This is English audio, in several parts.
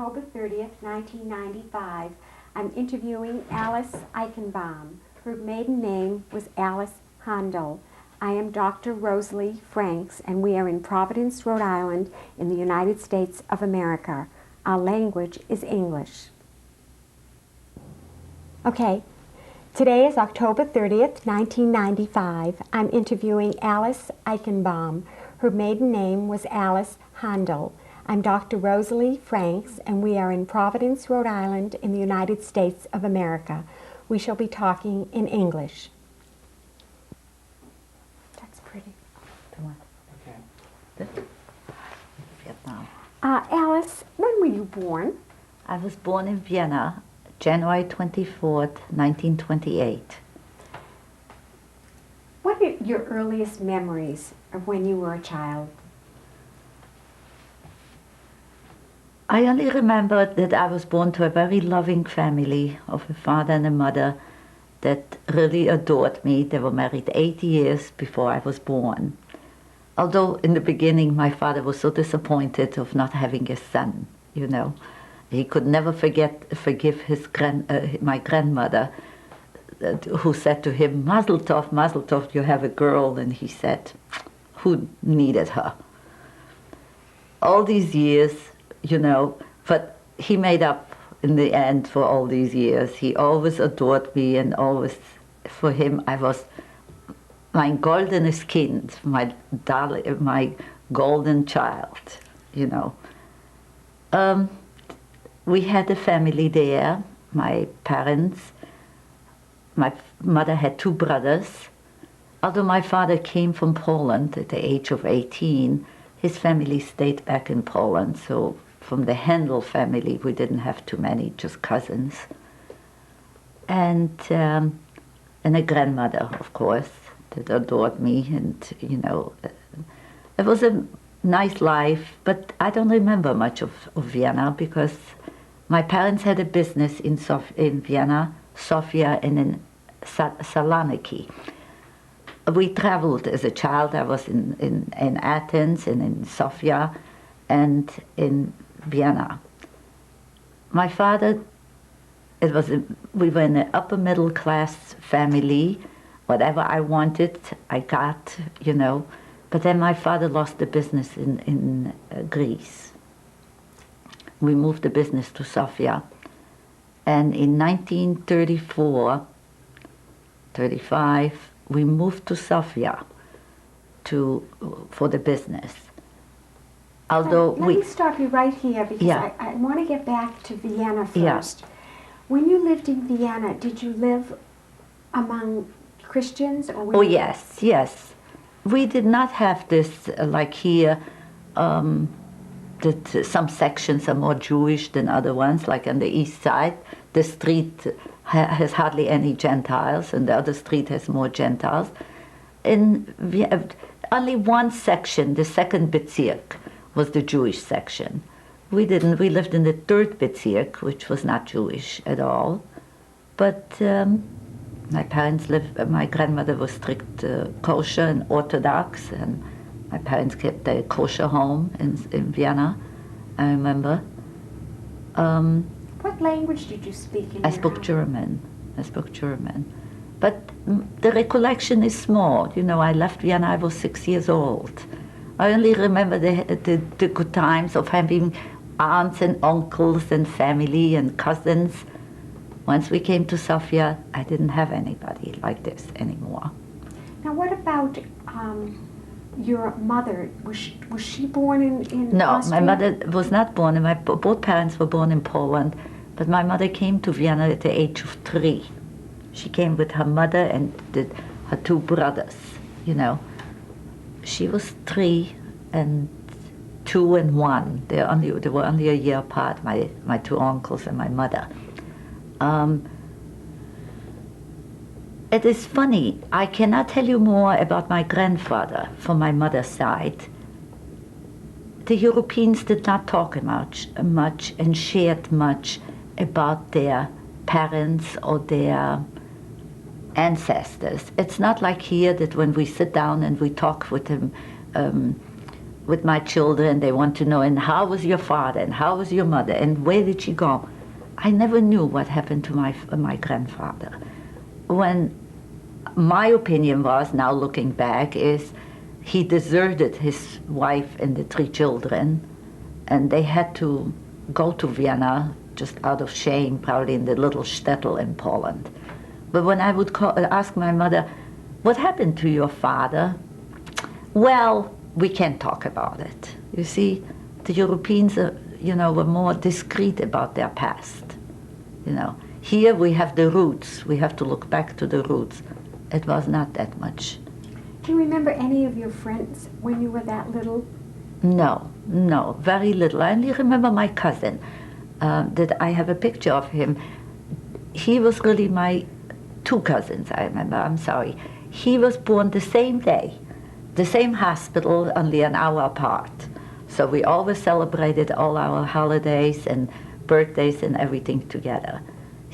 October 30th, 1995. I'm interviewing Alice Eichenbaum. Her maiden name was Alice Handel. I am Dr. Rosalie Franks, and we are in Providence, Rhode Island, in the United States of America. Our language is English. Okay, today is October 30th, 1995. I'm interviewing Alice Eichenbaum. Her maiden name was Alice Handel. I'm Dr. Rosalie Franks, and we are in Providence, Rhode Island, in the United States of America. We shall be talking in English. That's pretty. Okay. Vietnam. Alice, when were you born? I was born in Vienna, January 24th, 1928. What are your earliest memories of when you were a child? I only remember that I was born to a very loving family of a father and a mother that really adored me. They were married 8 years before I was born. Although in the beginning my father was so disappointed of not having a son, you know. He could never forgive my grandmother, who said to him, Mazel tov, you have a girl. And he said, who needed her? All these years, you know, but he made up in the end for all these years. He always adored me, and always, for him, I was mein goldenes Kind, my golden child, you know. We had a family there, my parents. My mother had 2 brothers. Although my father came from Poland at the age of 18, his family stayed back in Poland, so from the Handel family, we didn't have too many, just cousins. And a grandmother, of course, that adored me, and, you know, it was a nice life, but I don't remember much of Vienna, because my parents had a business in Vienna, Sofia, and in Saloniki. We traveled as a child. I was in Athens and in Sofia and in Vienna. My father, we were in an upper middle class family. Whatever I wanted, I got, you know. But then my father lost the business in Greece. We moved the business to Sofia. And in 1934, 35, we moved to Sofia for the business. Although Let me stop you right here, because Yeah. I want to get back to Vienna Yeah. first. When you lived in Vienna, did you live among Christians? Or were Oh, you... yes. We did not have this, like here, that some sections are more Jewish than other ones, like on the east side. The street has hardly any Gentiles, and the other street has more Gentiles. Only one section, the second Bezirk, was the Jewish section. We lived in the third Bezirk, which was not Jewish at all. But my grandmother was strict kosher and Orthodox, and my parents kept a kosher home in Vienna, I remember. What language did you speak in I your spoke house? German. But the recollection is small. You know, I left Vienna, I was 6 years old. I only remember the good times of having aunts and uncles and family and cousins. Once we came to Sofia, I didn't have anybody like this anymore. Now, what about your mother? Was she born in No, Austria? my mother was not born, and both parents were born in Poland, but my mother came to Vienna at the age of 3. She came with her mother and her 2 brothers, you know. She was 3 and 2 and 1. They were only a year apart, my 2 uncles and my mother. It is funny, I cannot tell you more about my grandfather from my mother's side. The Europeans did not talk much and shared much about their parents or their ancestors. It's not like here that when we sit down and we talk with them, with my children. They want to know, and how was your father, and how was your mother, and where did she go? I never knew what happened to my grandfather. When my opinion was, now looking back, is he deserted his wife and the 3 children, and they had to go to Vienna just out of shame, probably in the little shtetl in Poland. But when I would ask my mother, what happened to your father? Well, we can't talk about it. You see, the Europeans, were more discreet about their past. Here we have the roots. We have to look back to the roots. It was not that much. Do you remember any of your friends when you were that little? No, very little. I only remember my cousin, that I have a picture of him. He was really my 2 cousins, I remember, I'm sorry. He was born the same day, the same hospital, only an hour apart. So we always celebrated all our holidays and birthdays and everything together.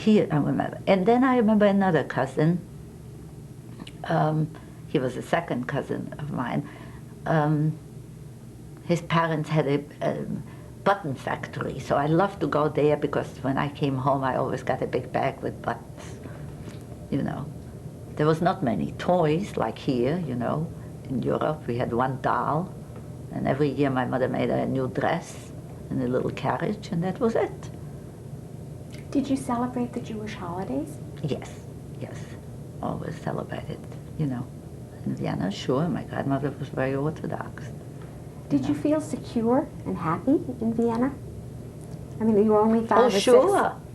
I remember. And then I remember another cousin. He was a second cousin of mine. His parents had a button factory, so I loved to go there because when I came home, I always got a big bag with buttons. There was not many toys like here. In Europe we had 1 doll, and every year my mother made a new dress and a little carriage, and that was it. Did you celebrate the Jewish holidays? Yes, always celebrated, In Vienna, sure, my grandmother was very Orthodox. Did you feel secure and happy in Vienna? I mean, you were only 5 or 6.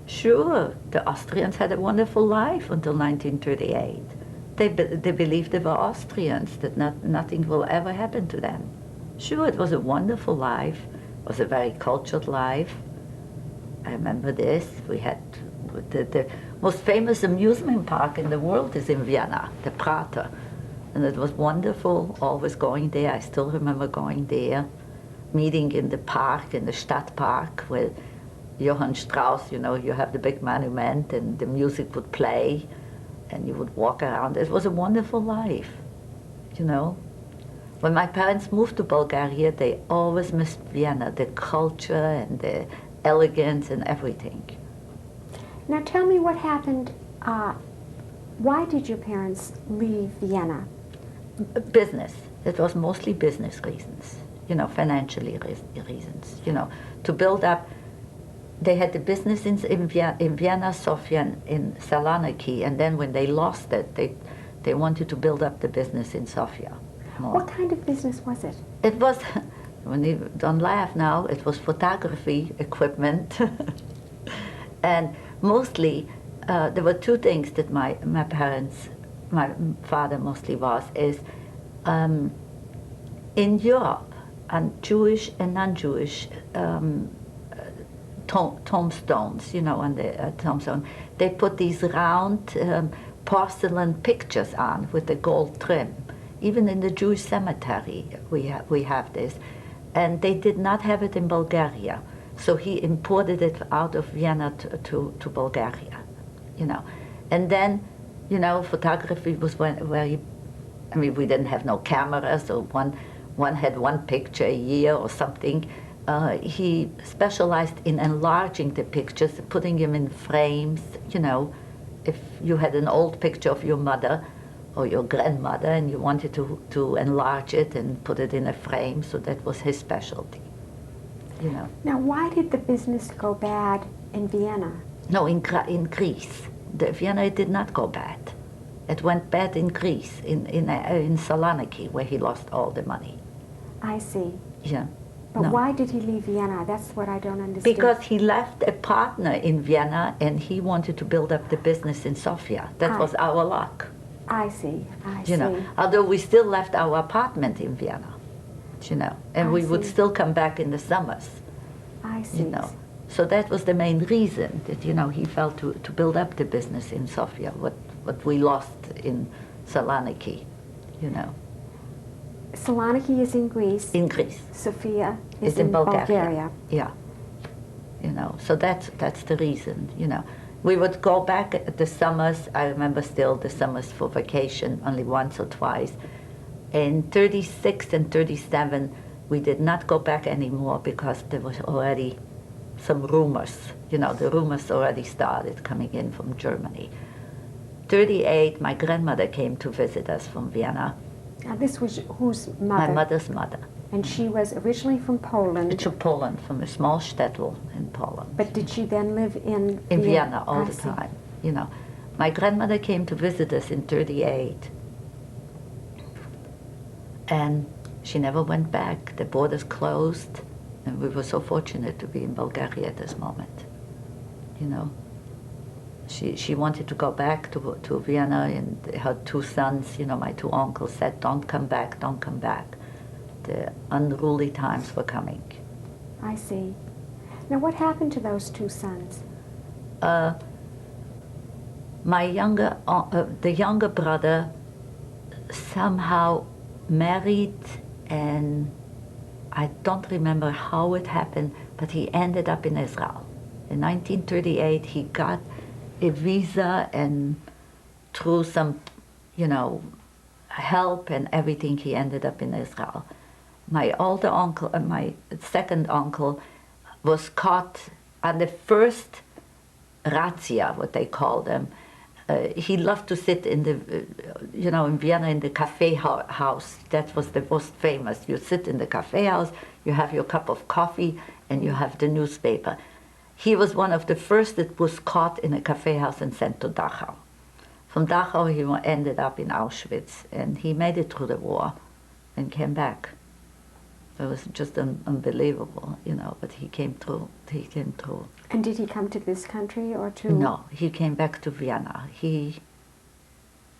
Sure. The Austrians had a wonderful life until 1938. They believed they were Austrians, that nothing will ever happen to them. Sure, it was a wonderful life. It was a very cultured life. I remember this. We had the most famous amusement park in the world is in Vienna, the Prater. And it was wonderful, always going there. I still remember going there, meeting in the park, in the Stadtpark, where Johann Strauss, you have the big monument and the music would play and you would walk around. It was a wonderful life, When my parents moved to Bulgaria, they always missed Vienna, the culture and the elegance and everything. Now tell me what happened. Why did your parents leave Vienna? Business. It was mostly business reasons, financially reasons, to build up. They had the business in Vienna, Sofia, in Saloniki, and then when they lost it, they wanted to build up the business in Sofia more. What kind of business was it? It was, when you don't laugh now, it was photography equipment. And mostly, there were 2 things that my parents, my father mostly is in Europe, and Jewish and non-Jewish tombstones, on the tombstone, they put these round porcelain pictures on with the gold trim. Even in the Jewish cemetery, we have this. And they did not have it in Bulgaria. So he imported it out of Vienna to Bulgaria, And then, photography was very, we didn't have no cameras, so one had 1 picture a year or something. He specialized in enlarging the pictures, putting them in frames, If you had an old picture of your mother or your grandmother and you wanted to enlarge it and put it in a frame, so that was his specialty, Now why did the business go bad in Vienna? No, in Greece. Vienna did not go bad. It went bad in Greece, in Saloniki, where he lost all the money. I see. Yeah. But why did he leave Vienna? That's what I don't understand. Because he left a partner in Vienna and he wanted to build up the business in Sofia. That was our luck. I see. I see. Although we still left our apartment in Vienna, and we would still come back in the summers. I see. So that was the main reason that, he felt to build up the business in Sofia, what we lost in Saloniki, Saloniki is in Greece. In Greece. Sofia is in Bulgaria. Yeah. So that's the reason, We would go back at the summers. I remember still the summers for vacation, only once or twice. In 36 and 37, We did not go back anymore because there was already some rumors. You know, the rumors already started coming in from Germany. 38, my grandmother came to visit us from Vienna. Now, this was whose mother? My mother's mother. And she was originally from Poland. To Poland, from a small shtetl in Poland. But did she then live in Vienna all the time, you know. My grandmother came to visit us in 38. And she never went back. The borders closed. And we were so fortunate to be in Bulgaria at this moment, you know. She wanted to go back to Vienna, and her two sons, you know, my two uncles said, don't come back, don't come back. The unruly times were coming. I see. Now, what happened to those two sons? My the younger brother somehow married, and I don't remember how it happened, but he ended up in Israel. In 1938, he got a visa, and through some, you know, help and everything, he ended up in Israel. My older uncle and my second uncle was caught on the first razzia, what they call them. He loved to sit in the, you know, in Vienna in the cafe house. That was the most famous. You sit in the cafe house, you have your cup of coffee, and you have the newspaper. He was one of the first that was caught in a cafe house and sent to Dachau. From Dachau, he ended up in Auschwitz, and he made it through the war and came back. It was just unbelievable, you know, but he came through. He came through. And did he come to this country or to? No, he came back to Vienna. I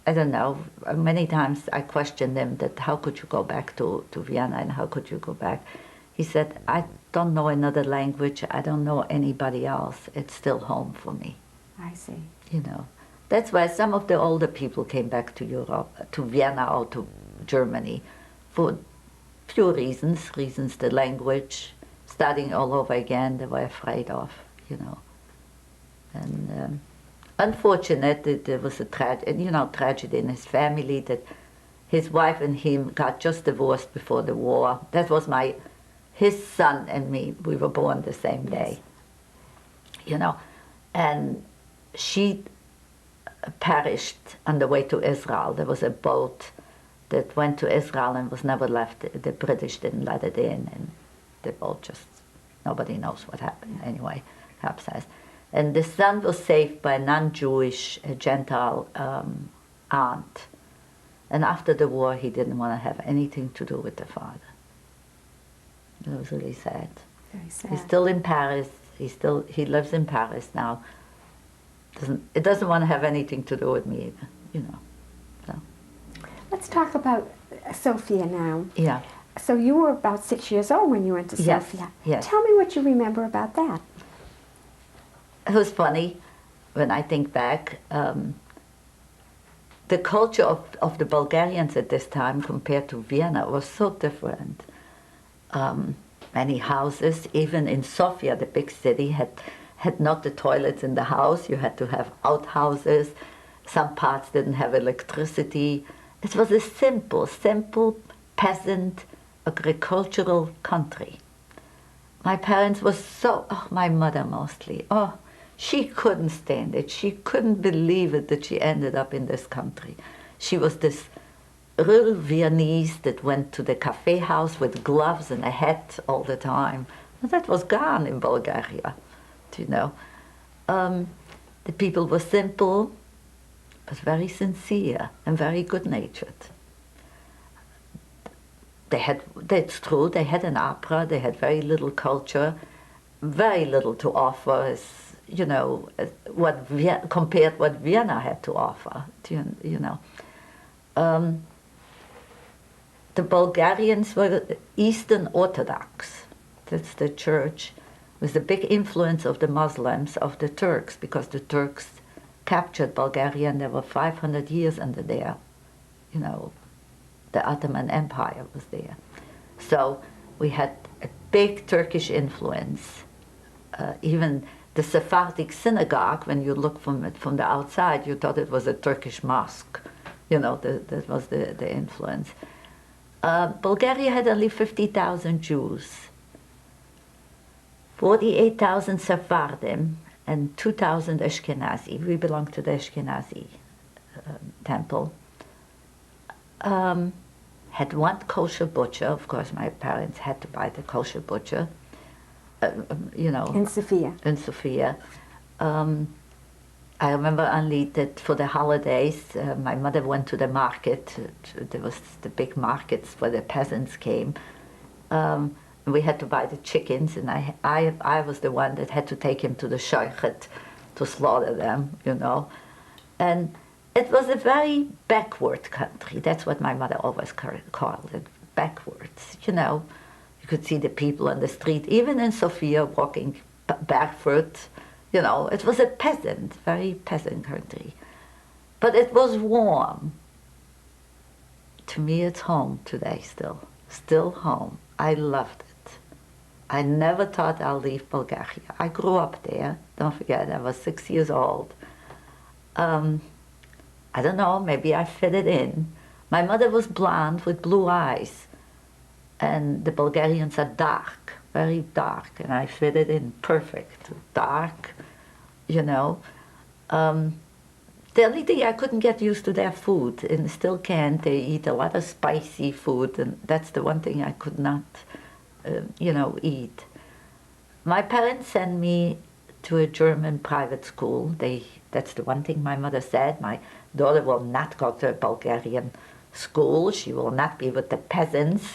don't know, many times I questioned him that how could you go back to Vienna, and how could you go back? He said, I don't know another language, I don't know anybody else, it's still home for me. I see. You know, that's why some of the older people came back to Europe, to Vienna or to Germany, for few reasons, the language, starting all over again, they were afraid of, you know. And unfortunate that there was a tragedy in his family, that his wife and him got just divorced before the war. That was his son and me, we were born the same day, you know. And she perished on the way to Israel. There was a boat that went to Israel and was never left. The British didn't let it in, and the boat just, nobody knows what happened anyway, capsized. And the son was saved by a non-Jewish, Gentile aunt. And after the war, he didn't want to have anything to do with the father. It was really sad. Very sad. He's still in Paris. He lives in Paris now. It doesn't want to have anything to do with me either, you know. So. Let's talk about Sofia now. Yeah. So you were about 6 years old when you went to Sofia. Yes. Tell me what you remember about that. It was funny when I think back. The culture of the Bulgarians at this time compared to Vienna was so different. Many houses, even in Sofia, the big city, had not the toilets in the house. You had to have outhouses. Some parts didn't have electricity. It was a simple peasant agricultural country. My parents were my mother mostly, she couldn't stand it. She couldn't believe it that she ended up in this country. She was this real Viennese that went to the cafe house with gloves and a hat all the time. And that was gone in Bulgaria, you know. The people were simple, but very sincere and very good-natured. That's true, they had an opera, they had very little culture, very little to offer, as, you know, compared what Vienna had to offer, you know. The Bulgarians were Eastern Orthodox. That's the church, with a big influence of the Muslims, of the Turks, because the Turks captured Bulgaria and there were 500 years under there, you know. The Ottoman Empire was there. So we had a big Turkish influence. Even the Sephardic synagogue, when you look from it from the outside, you thought it was a Turkish mosque. You know, that was the influence. Bulgaria had only 50,000 Jews, 48,000 Sephardim, and 2,000 Ashkenazi. We belong to the Ashkenazi temple. Had one kosher butcher. Of course, my parents had to buy the kosher butcher. In Sofia. In Sofia. I remember only that for the holidays, my mother went to the market. There was the big markets where the peasants came. We had to buy the chickens, and I was the one that had to take him to the shochet to slaughter them, And it was a very backward country. That's what my mother always called it, backwards, You could see the people on the street, even in Sofia, walking barefoot. It was a very peasant country. But it was warm. To me, it's home today still home. I loved it. I never thought I'll leave Bulgaria. I grew up there. Don't forget, I was 6 years old. I don't know, maybe I fitted in. My mother was blonde with blue eyes, and the Bulgarians are dark, very dark, and I fitted in perfect, dark, The only thing, I couldn't get used to their food, and still can't. They eat a lot of spicy food, and that's the one thing I could not, eat. My parents sent me to a German private school. That's the one thing my mother said. My daughter will not go to a Bulgarian school. She will not be with the peasants,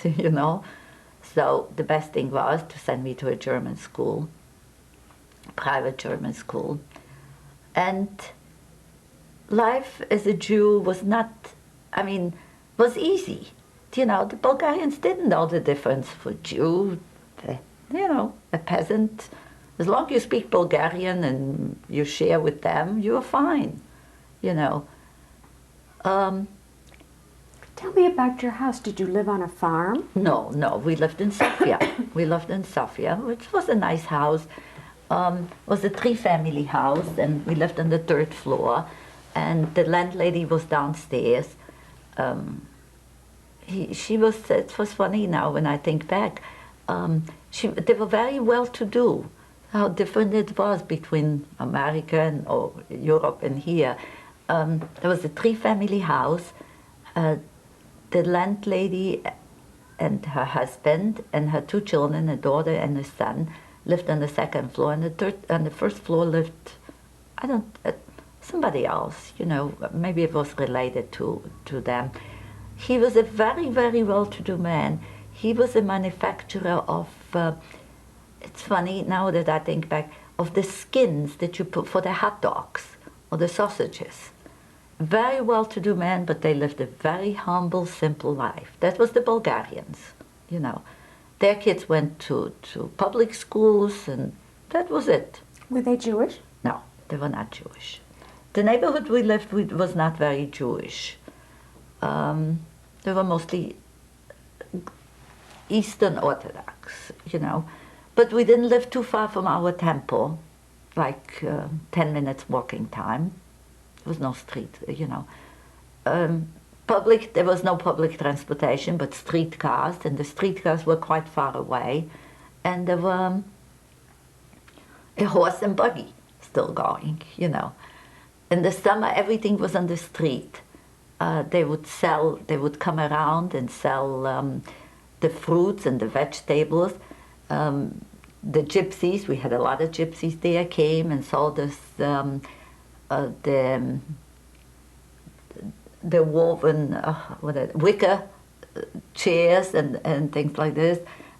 So the best thing was to send me to a German school, private German school. And life as a Jew was was easy. The Bulgarians didn't know the difference for Jew, a peasant. As long as you speak Bulgarian and you share with them, you're fine, Tell me about your house. Did you live on a farm? No, we lived in Sofia. Which was a nice house. It was a 3-family house, and we lived on the 3rd floor. And the landlady was downstairs. It was funny now when I think back. They were very well-to-do. How different it was between America and Europe and here. There was a 3-family house. The landlady and her husband and her 2 children, a daughter and a son, lived on the 2nd floor, and the 1st floor lived, somebody else, maybe it was related to them. He was a very, very well-to-do man. He was a manufacturer of, it's funny now that I think back, of the skins that you put for the hot dogs or the sausages. Very well-to-do man, but they lived a very humble, simple life. That was the Bulgarians, Their kids went to public schools, and that was it. Were they Jewish? No, they were not Jewish. The neighborhood we lived with was not very Jewish. They were mostly Eastern Orthodox, But we didn't live too far from our temple, like 10 minutes walking time. There was no street, There was no public transportation, but streetcars, and the streetcars were quite far away. And there were a horse and buggy still going, In the summer, everything was on the street. They would come around and sell the fruits and the vegetables. The gypsies, we had a lot of gypsies there, came and sold us the woven wicker chairs and things like this.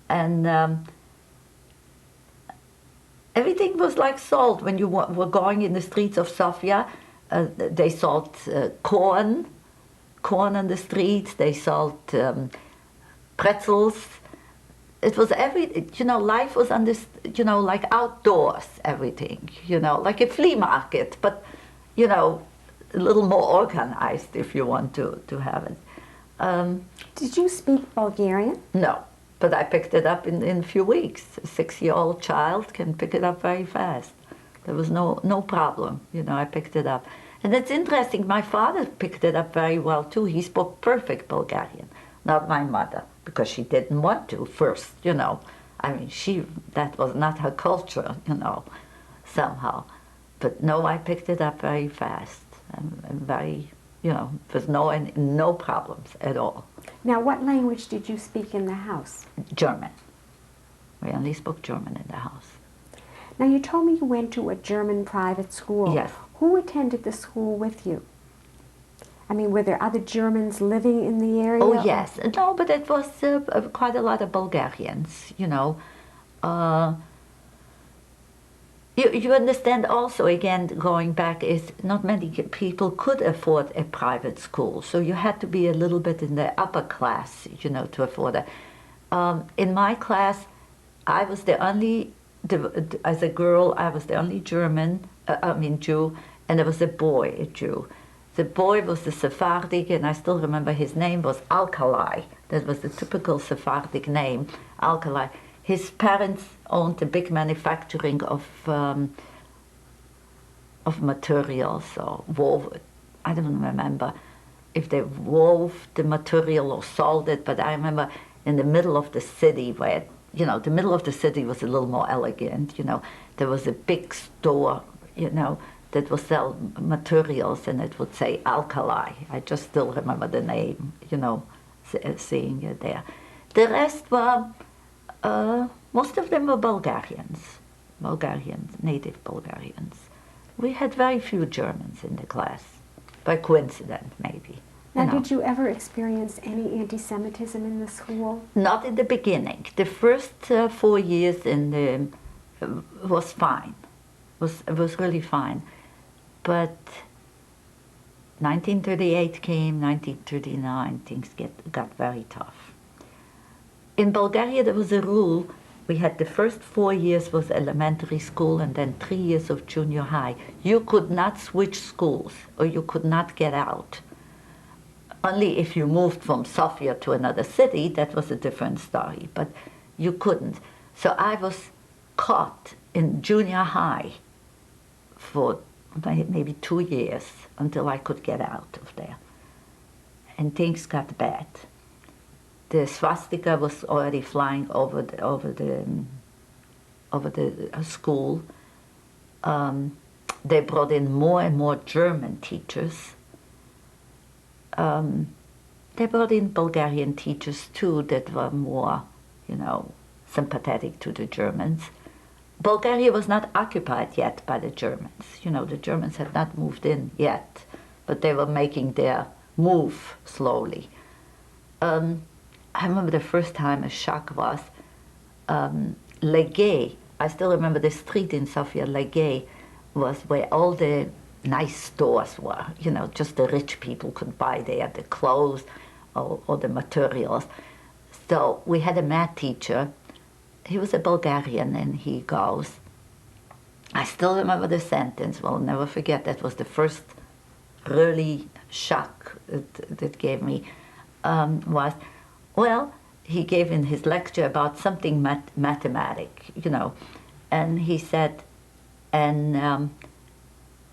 And everything was like sold. When you were going in the streets of Sofia, they sold corn on the streets. They sold pretzels. It was life was on this, like outdoors, everything, like a flea market, but, a little more organized if you want to have it. Did you speak Bulgarian? No, but I picked it up in a few weeks. A 6-year-old child can pick it up very fast. There was no problem, I picked it up. And it's interesting, my father picked it up very well too. He spoke perfect Bulgarian. not my mother, because she didn't want to first, you know. I mean, that was not her culture, you know, somehow. But no, I picked it up very fast and very, you know, there's no problems at all. Now, what language did you speak in the house? German. We only spoke German in the house. Now, you told me you went to a German private school. Yes. Who attended the school with you? I mean, were there other Germans living in the area? Oh, yes. No, but it was quite a lot of Bulgarians, you know. You understand also, again, going back, is not many people could afford a private school. So you had to be a little bit in the upper class, you know, to afford it. In my class, I was the only, as a girl, I was the only Jew, and there was a boy, a Jew. The boy was the Sephardic, and I still remember his name was Alkali. That was the typical Sephardic name, Alkali. His parents owned a big manufacturing of materials, or wove. I don't remember if they wove the material or sold it, but I remember in the middle of the city where, you know, the middle of the city was a little more elegant, you know. There was a big store, you know, that would sell materials, and it would say Alkali. I just still remember the name, you know, seeing it there. The rest were, most of them were Bulgarians, native Bulgarians. We had very few Germans in the class, by coincidence maybe. Now, You know. did you ever experience any anti-Semitism in the school? Not in the beginning. The first 4 years was fine, was really fine. But 1938 came, 1939, things got very tough. In Bulgaria, there was a rule. We had the first 4 years was elementary school and then 3 years of junior high. You could not switch schools, or you could not get out. Only if you moved from Sofia to another city, that was a different story, but you couldn't. So I was caught in junior high for maybe 2 years until I could get out of there. And things got bad. The swastika was already flying over the school. They brought in more and more German teachers. They brought in Bulgarian teachers too that were more, you know, sympathetic to the Germans. Bulgaria was not occupied yet by the Germans. You know, the Germans had not moved in yet, but they were making their move slowly. I remember the first time a shock was Legay. I still remember the street in Sofia, Legay, was where all the nice stores were. You know, just the rich people could buy there the clothes or the materials. So we had a math teacher. He was a Bulgarian, and he goes, I still remember the sentence, well, I'll never forget, that was the first really shock that gave me, was, well, he gave in his lecture about something mathematic, you know, and he said, and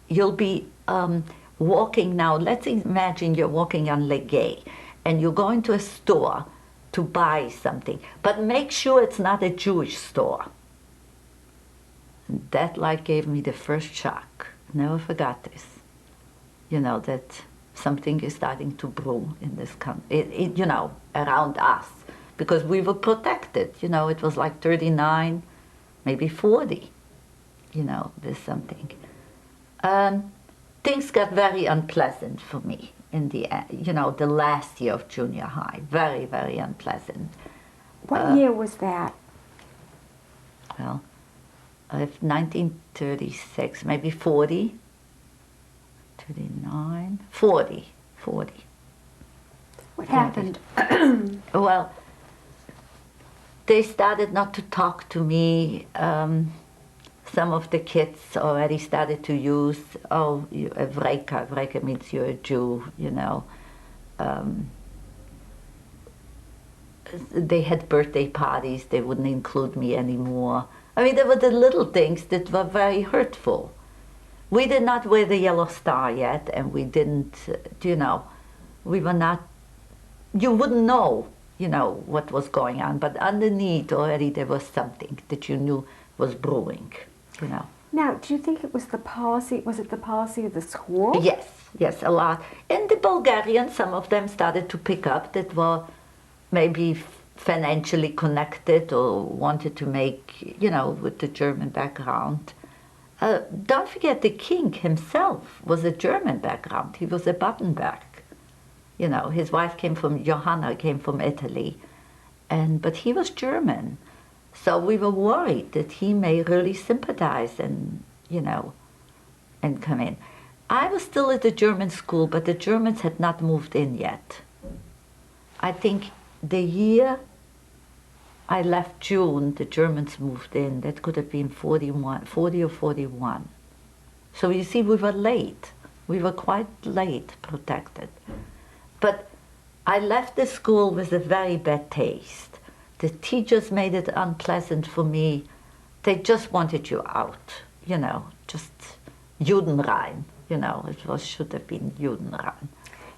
you'll be walking now, let's imagine you're walking on Legay, and you're going to a store to buy something, but make sure it's not a Jewish store. And that like gave me the first shock. Never forgot this. You know, that something is starting to brew in this country, you know, around us, because we were protected. You know, it was like 39, maybe 40. You know, there's something. Things got very unpleasant for me in the end, you know, the last year of junior high. Very, very unpleasant. What year was that? Well, 1936, maybe 40, 39, 40. What happened? Well, they started not to talk to me. Some of the kids already started to use, oh, a vreka. Vreka means you're a Jew, you know. They had birthday parties. They wouldn't include me anymore. I mean, there were the little things that were very hurtful. We did not wear the yellow star yet, and we didn't, you know, we were not you wouldn't know, what was going on, but underneath already there was something that you knew was brewing. Now, do you think it was the policy? Was it the policy of the school? Yes, a lot. And the Bulgarians, some of them started to pick up that were maybe financially connected or wanted to make, with the German background. Don't forget, the king himself was a German background. He was a Battenberg. His wife Johanna came from Italy, but he was German. So we were worried that he may really sympathize and come in. I was still at the German school, but the Germans had not moved in yet. I think the year I left June, the Germans moved in. That could have been 40 or 41. So you see, we were late. We were quite late protected. But I left the school with a very bad taste. The teachers made it unpleasant for me. They just wanted you out, just Judenrein, should have been Judenrein.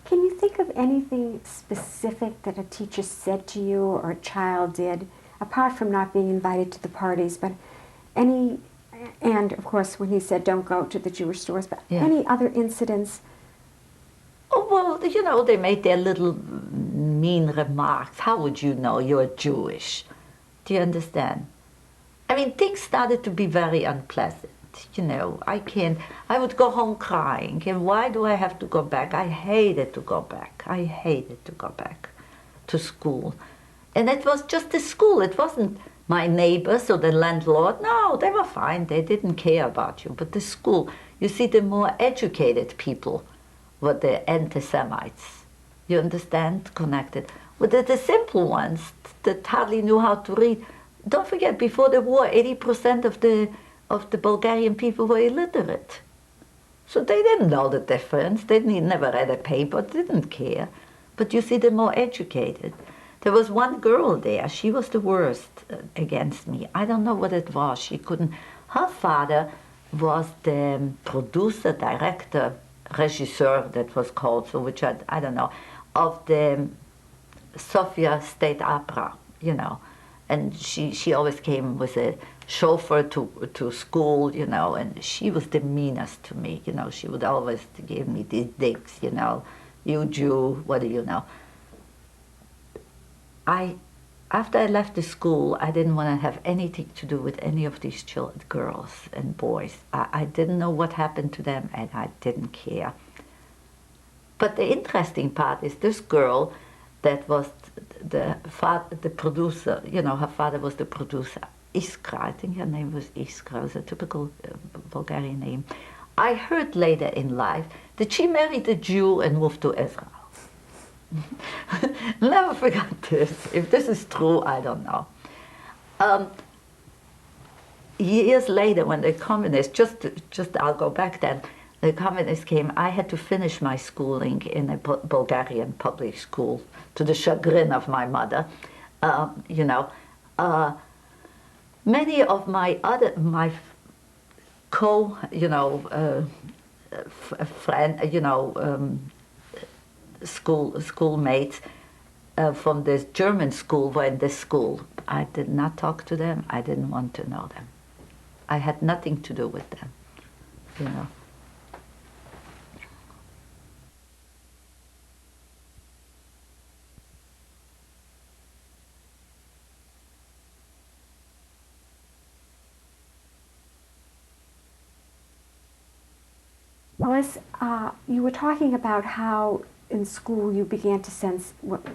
Can you think of anything specific that a teacher said to you or a child did, apart from not being invited to the parties, but and of course when he said don't go to the Jewish stores, but any other incidents? Oh, well, they made their little mean remarks. How would you know you're Jewish? Do you understand? I mean, things started to be very unpleasant. I would go home crying. And why do I have to go back? I hated to go back. I hated to go back to school. And it was just the school. It wasn't my neighbors or the landlord. No, they were fine. They didn't care about you. But the school, you see, the more educated people were the anti-Semites. You understand? Connected. But the simple ones that hardly knew how to read. Don't forget, before the war, 80% of the Bulgarian people were illiterate. So they didn't know the difference. They never read a paper, didn't care. But you see, the more educated. There was one girl there. She was the worst against me. I don't know what it was. She couldn't. Her father was the producer, director, regisseur, that was called, so which I don't know, of the Sofia State Opera, And she always came with a chauffeur to school, and she was the meanest to me, She would always give me these digs, you Jew, what do you know? After I left the school, I didn't want to have anything to do with any of these girls and boys. I didn't know what happened to them, and I didn't care. But the interesting part is this girl that was the producer, her father was the producer, Iskra, I think her name was Iskra, it was a typical Bulgarian name. I heard later in life that she married a Jew and moved to Israel. Never forgot this. If this is true, I don't know. Years later, when the communists, just I'll go back then, the communists came, I had to finish my schooling in a Bulgarian public school, to the chagrin of my mother. Many of my schoolmates from the German school were in this school. I did not talk to them. I didn't want to know them. I had nothing to do with them, Alice, you were talking about how in school you began to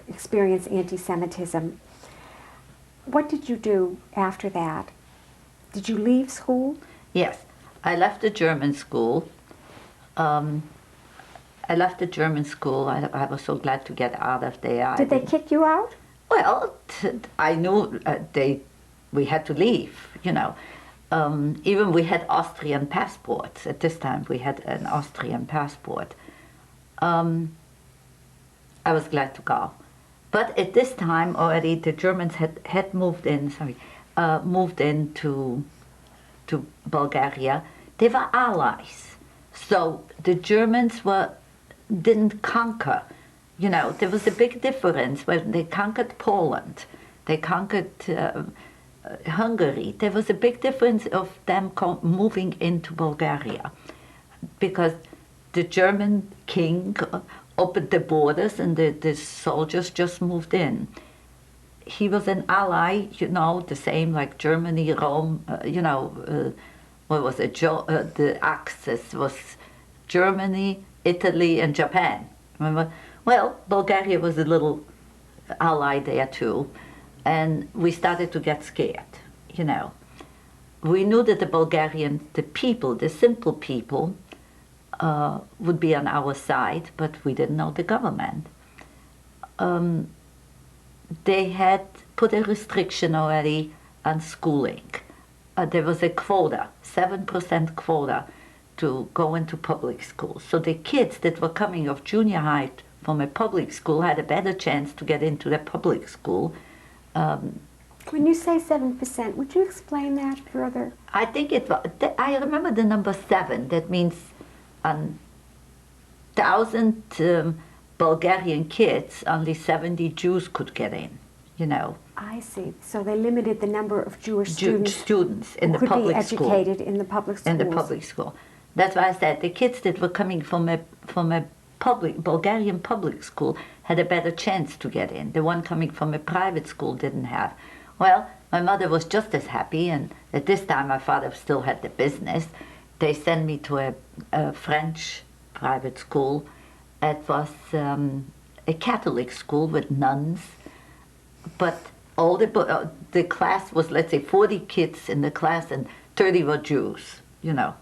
experience anti-Semitism. What did you do after that? Did you leave school? Yes, I left the German school. I was so glad to get out of there. Did they kick you out? Well, I knew we had to leave, Even we had Austrian passports. At this time, we had an Austrian passport. I was glad to go. But at this time already, the Germans had moved in to Bulgaria. They were allies. So the Germans didn't conquer You know, there was a big difference when they conquered Poland, they conquered Hungary. There was a big difference of them moving into Bulgaria because the German king opened the borders and the soldiers just moved in. He was an ally, you know, the same like Germany, Rome, what was it? The Axis was Germany, Italy, and Japan. Remember? Well, Bulgaria was a little ally there too, and we started to get scared, you know. We knew that the Bulgarian, the people, the simple people, would be on our side, but we didn't know the government. They had put a restriction already on schooling. There was a quota, 7% quota, to go into public schools. So the kids that were coming of junior high from a public school had a better chance to get into the public school. When you say 7%, would you explain that further? I think it was, I remember the number 7. That means 1,000 Bulgarian kids, only 70 Jews could get in, you know. I see. So they limited the number of Jewish students in the who public could be school. educated in the public schools. In the public school. That's why I said the kids that were coming from a Bulgarian public school had a better chance to get in. The one coming from a private school didn't have. Well, my mother was just as happy, and at this time my father still had the business. They sent me to a French private school. It was a Catholic school with nuns, but all the class was, let's say, 40 kids in the class, and 30 were Jews, you know.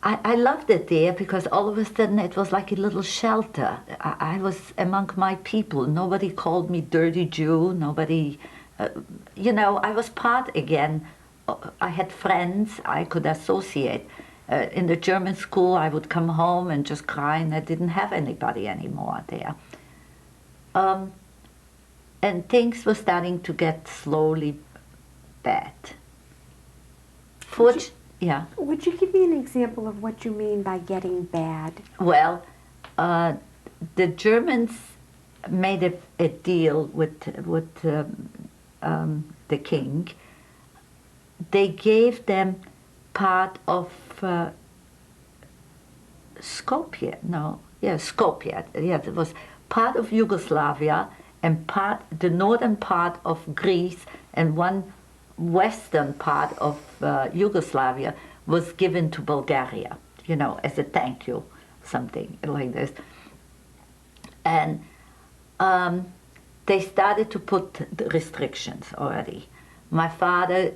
I loved it there because all of a sudden it was like a little shelter. I was among my people. Nobody called me dirty Jew. Nobody, you know, I was part again. I had friends I could associate. In the German school, I would come home and just cry, and I didn't have anybody anymore there. And things were starting to get slowly bad. Yeah. Would you give me an example of what you mean by getting bad? Well, the Germans made a deal with the king. They gave them part of Skopje. Skopje. Yeah, it was part of Yugoslavia and the northern part of Greece, and one western part of Yugoslavia was given to Bulgaria, you know, as a thank you, something like this. And they started to put the restrictions already. My father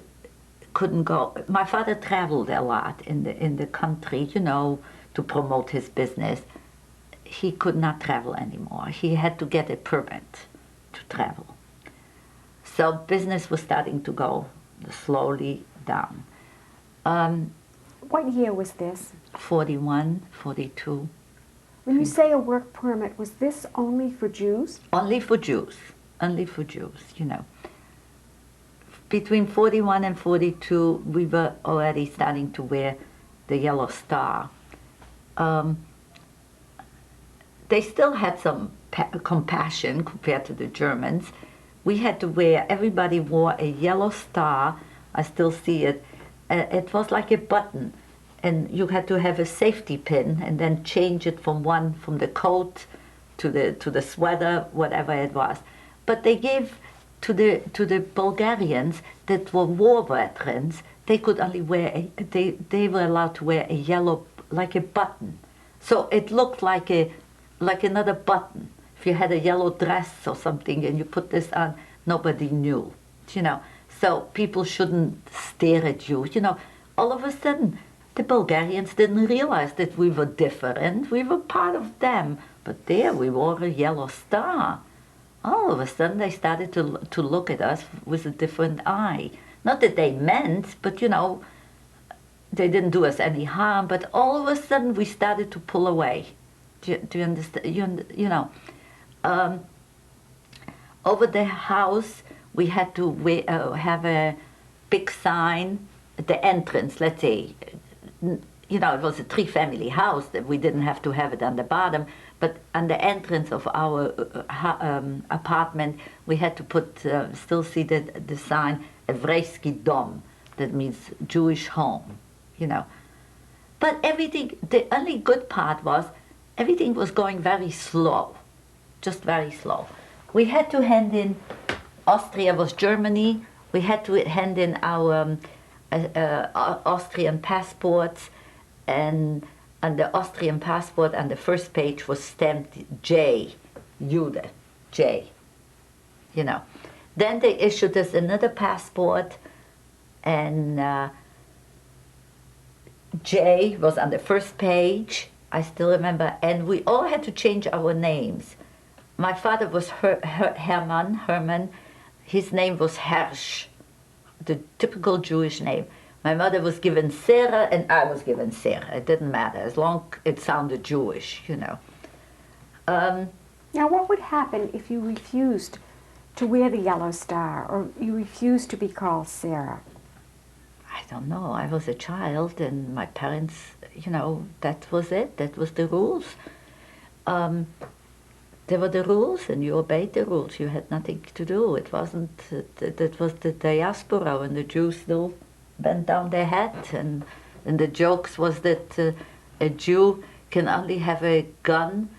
couldn't go. My father traveled a lot in the country, you know, to promote his business. He could not travel anymore. He had to get a permit to travel. So business was starting to go slowly down. What year was this? 41, 42. When you say a work permit, was this only for Jews? Only for Jews, you know. Between 41 and 42, we were already starting to wear the yellow star. They still had some compassion compared to the Germans. We had to everybody wore a yellow star. I still see it. It was like a button, and you had to have a safety pin and then change it from the coat to the sweater, whatever it was. But they gave to the Bulgarians that were war veterans, they could only wear they were allowed to wear a yellow, like a button. So it looked like another button. If you had a yellow dress or something and you put this on, nobody knew, you know. So people shouldn't stare at you, you know. All of a sudden, the Bulgarians didn't realize that we were different. We were part of them. But there we wore a yellow star. All of a sudden, they started to look at us with a different eye. Not that they meant, but, you know, they didn't do us any harm. But all of a sudden, we started to pull away. Do you understand? You know. Over the house, we had to have a big sign at the entrance, let's say, you know, it was a three-family house that we didn't have to have it on the bottom, but on the entrance of our apartment, we had to put, still see the sign, Evreiski Dom, that means Jewish home, you know. But everything, the only good part was, everything was going very slow, just very slow. We had to hand in, Austria was Germany, we had to hand in our Austrian passports, and on the Austrian passport on the first page was stamped J, Jude, J, you know. Then they issued us another passport, and J was on the first page, I still remember, and we all had to change our names. My father was Herman, his name was Hersch, the typical Jewish name. My mother was given Sarah, and I was given Sarah. It didn't matter, as long as it sounded Jewish, you know. Now, what would happen if you refused to wear the yellow star, or you refused to be called Sarah? I don't know. I was a child, and my parents, you know, that was it. That was the rules. There were the rules, and you obeyed the rules. You had nothing to do. It wasn't, that was the diaspora, when the Jews still bent down their head, and the jokes was that a Jew can only have a gun.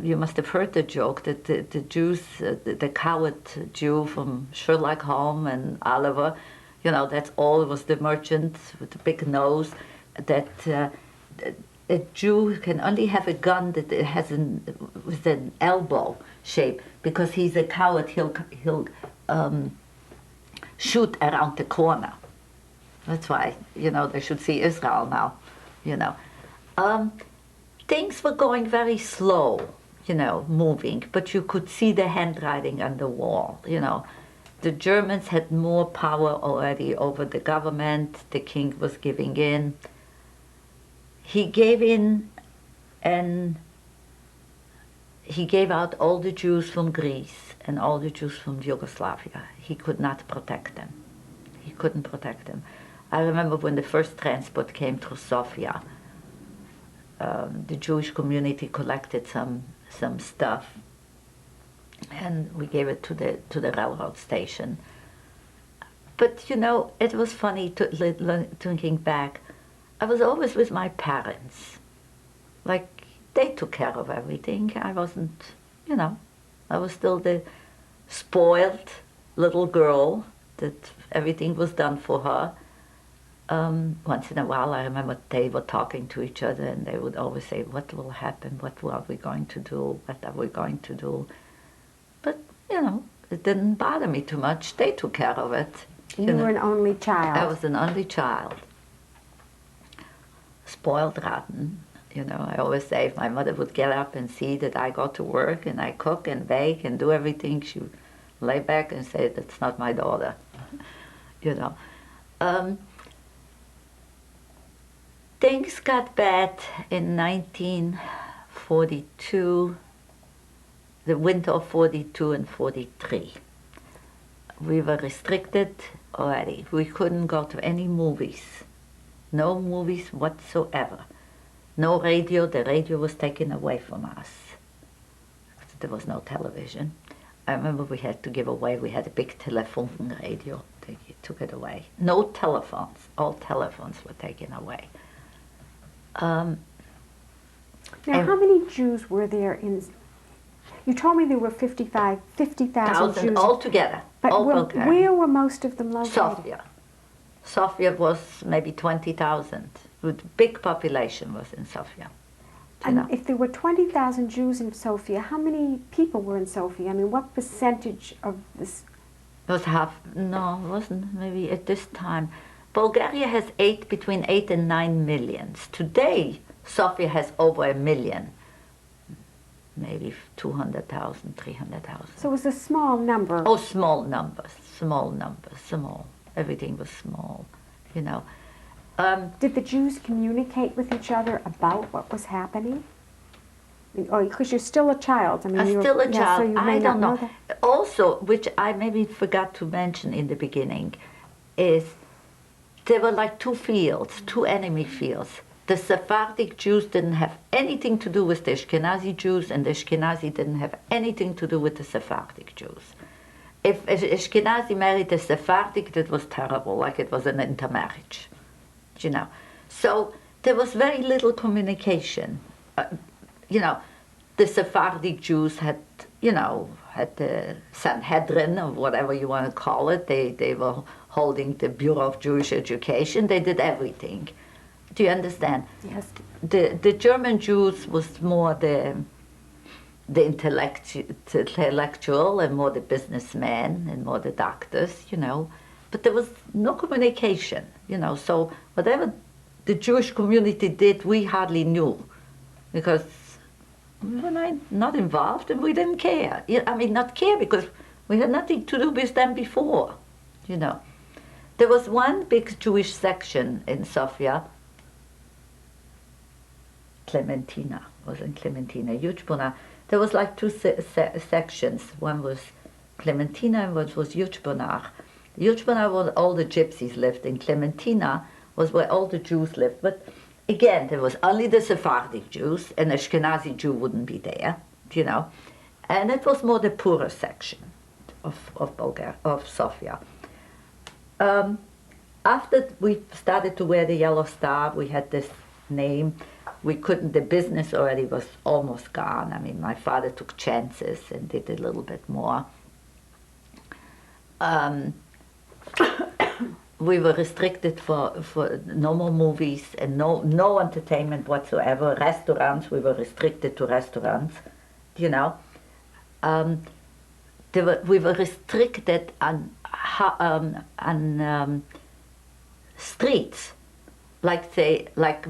You must have heard the joke that the Jews, the coward Jew from Sherlock Holmes and Oliver, you know, that's all, was the merchant with the big nose, that a Jew can only have a gun that it has with an elbow shape, because he's a coward. He'll shoot around the corner. That's why, you know, they should see Israel now, you know. Things were going very slow, you know, moving, but you could see the handwriting on the wall, you know. The Germans had more power already over the government. The king was giving in. He gave in, and he gave out all the Jews from Greece and all the Jews from Yugoslavia. He could not protect them. He couldn't protect them. I remember when the first transport came through Sofia, the Jewish community collected some stuff, and we gave it to the railroad station. But you know, it was funny thinking back. I was always with my parents. Like, they took care of everything. I wasn't, you know, I was still the spoiled little girl that everything was done for her. Once in a while, I remember they were talking to each other, and they would always say, "What will happen? What are we going to do? What are we going to do?" But, you know, it didn't bother me too much. They took care of it. You were an only child. I was an only child. Spoiled rotten. You know, I always say, if my mother would get up and see that I go to work and I cook and bake and do everything, she would lay back and say, "That's not my daughter." You know. Things got bad in 1942, the winter of 42 and 43. We were restricted already. We couldn't go to any movies. No movies whatsoever. No radio. The radio was taken away from us. There was no television. I remember we had to give away, we had a big telephone radio. They took it away. No telephones. All telephones were taken away. Now, how many Jews were there in? You told me there were 50,000 Jews altogether. But all where were most of them located? Sofia. Sofia was maybe 20,000. Big population was in Sofia. And if there were 20,000 Jews in Sofia, how many people were in Sofia? I mean, what percentage of this? It was half. No, it wasn't. Maybe at this time. Bulgaria has between 8 and 9 millions. Today, Sofia has over 1 million. Maybe 200,000, 300,000. So it was a small number. Oh, small numbers. Everything was small, you know. Did the Jews communicate with each other about what was happening? Because you're still a child. I mean, I'm still a child. So you may I not don't know. that. Also, which I maybe forgot to mention in the beginning, is there were like two fields, two enemy fields. The Sephardic Jews didn't have anything to do with the Ashkenazi Jews, and the Ashkenazi didn't have anything to do with the Sephardic Jews. If Ashkenazi married a Sephardic, that was terrible, like it was an intermarriage, you know. So there was very little communication. You know, the Sephardic Jews had, you know, had the Sanhedrin, or whatever you want to call it. They were holding the Bureau of Jewish Education. They did everything. Do you understand? Yes. The German Jews was more the intellectual and more the businessmen and more the doctors, you know. But there was no communication, you know. So whatever the Jewish community did, we hardly knew, because we were not involved and we didn't care. I mean, not care because we had nothing to do with them before, you know. There was one big Jewish section in Sofia. Clementina, wasn't Clementina, Yuchbuna. There was like two sections. One was Clementina and one was Yuchbunach. Yuchbunach was all the gypsies lived in. Clementina was where all the Jews lived. But again, there was only the Sephardic Jews, and Ashkenazi Jew wouldn't be there, you know. And it was more the poorer section of Bulgaria, of Sofia. After we started to wear the yellow star, we had this name. We couldn't, the business already was almost gone. I mean, my father took chances and did a little bit more. We were restricted for no more movies and no entertainment whatsoever. Restaurants, we were restricted to restaurants, you know. We were restricted on streets. Like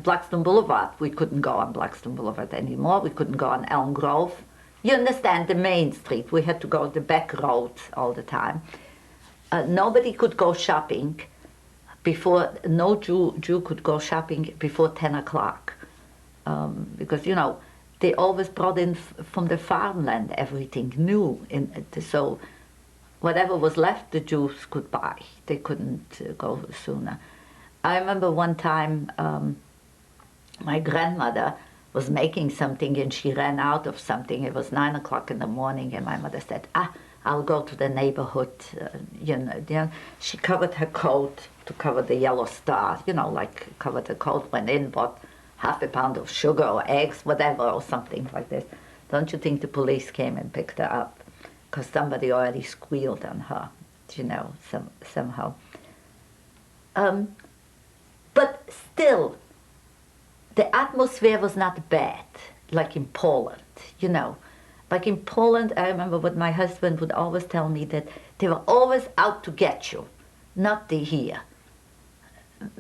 Blackstone Boulevard, we couldn't go on Blackstone Boulevard anymore. We couldn't go on Elm Grove. You understand, the main street. We had to go the back roads all the time. Nobody could go shopping before, no Jew could go shopping before 10 o'clock. Because, you know, they always brought in from the farmland everything new. So whatever was left, the Jews could buy. They couldn't go sooner. I remember one time my grandmother was making something and she ran out of something. It was 9 o'clock in the morning and my mother said, I'll go to the neighborhood. You know. She covered her coat to cover the yellow star, you know, like covered her coat, went in, bought half a pound of sugar or eggs, whatever, or something like this. Don't you think the police came and picked her up? Because somebody already squealed on her, you know, somehow. But still, the atmosphere was not bad, like in Poland, you know. Like in Poland, I remember what my husband would always tell me, that they were always out to get you, not the here.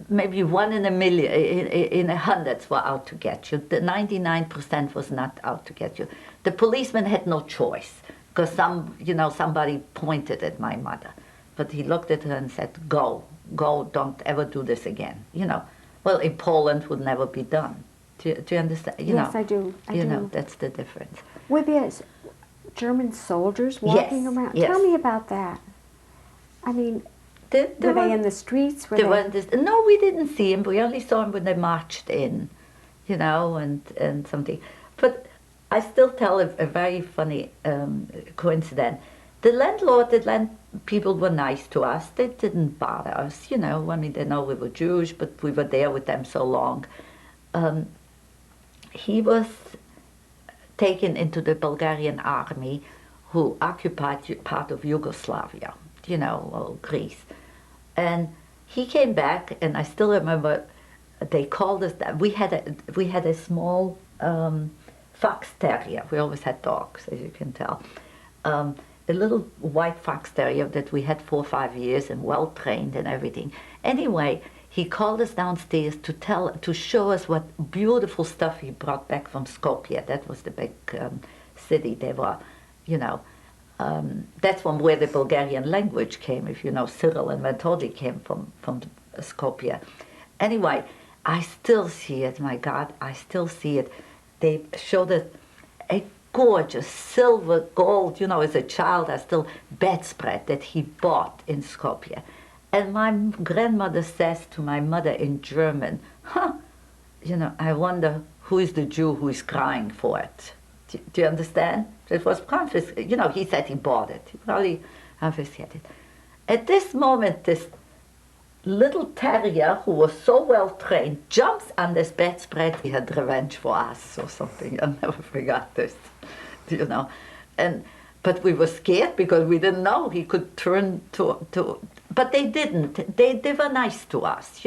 Maybe 1 in a million, in a hundreds were out to get you. The 99% was not out to get you. The policeman had no choice, because somebody pointed at my mother. But he looked at her and said, go, don't ever do this again. You know, well, in Poland would never be done. Do you understand? Yes, I do. I do. know, that's the difference. Were there German soldiers walking around? Yes. Tell me about that. I mean, were they in the streets? No, we didn't see them. We only saw them when they marched in, you know, and something. But I still tell a very funny coincidence. The land people were nice to us. They didn't bother us, you know. I mean, they know we were Jewish, but we were there with them so long. He was taken into the Bulgarian army, who occupied part of Yugoslavia, you know, or Greece. And he came back, and I still remember they called us that. We had a small fox terrier. We always had dogs, as you can tell. A little white fox terrier that we had 4 or 5 years and well trained and everything. Anyway, he called us downstairs to show us what beautiful stuff he brought back from Skopje. That was the big city. They were, you know, that's from where the Bulgarian language came. If you know, Cyril and Methodi came from Skopje. Anyway, I still see it. My God, I still see it. They showed us a gorgeous silver, gold, you know, as a child, I still bedspread that he bought in Skopje. And my grandmother says to my mother in German, huh, I wonder who is the Jew who is crying for it. Do you understand? It was confiscated. He said he bought it. He probably confiscated it. At this moment, this little terrier who was so well trained jumps on this bedspread. He had revenge for us or something. I'll never forget this, But we were scared because we didn't know he could turn to. But they didn't. They were nice to us,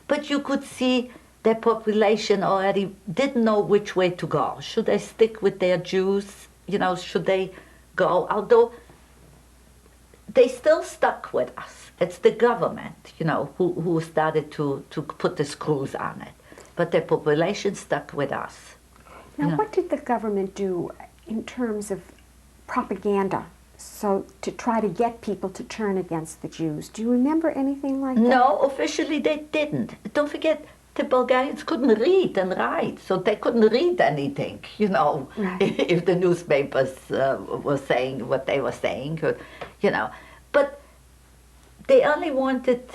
But you could see their population already didn't know which way to go. Should they stick with their Jews? Should they go? Although they still stuck with us. It's the government, who started to put the screws on it. But the population stuck with us. Now, what did the government do in terms of propaganda, so to try to get people to turn against the Jews? Do you remember anything like that? No, officially they didn't. Don't forget, the Bulgarians couldn't read and write, so they couldn't read anything, Right. if the newspapers were saying what they were saying, But they only wanted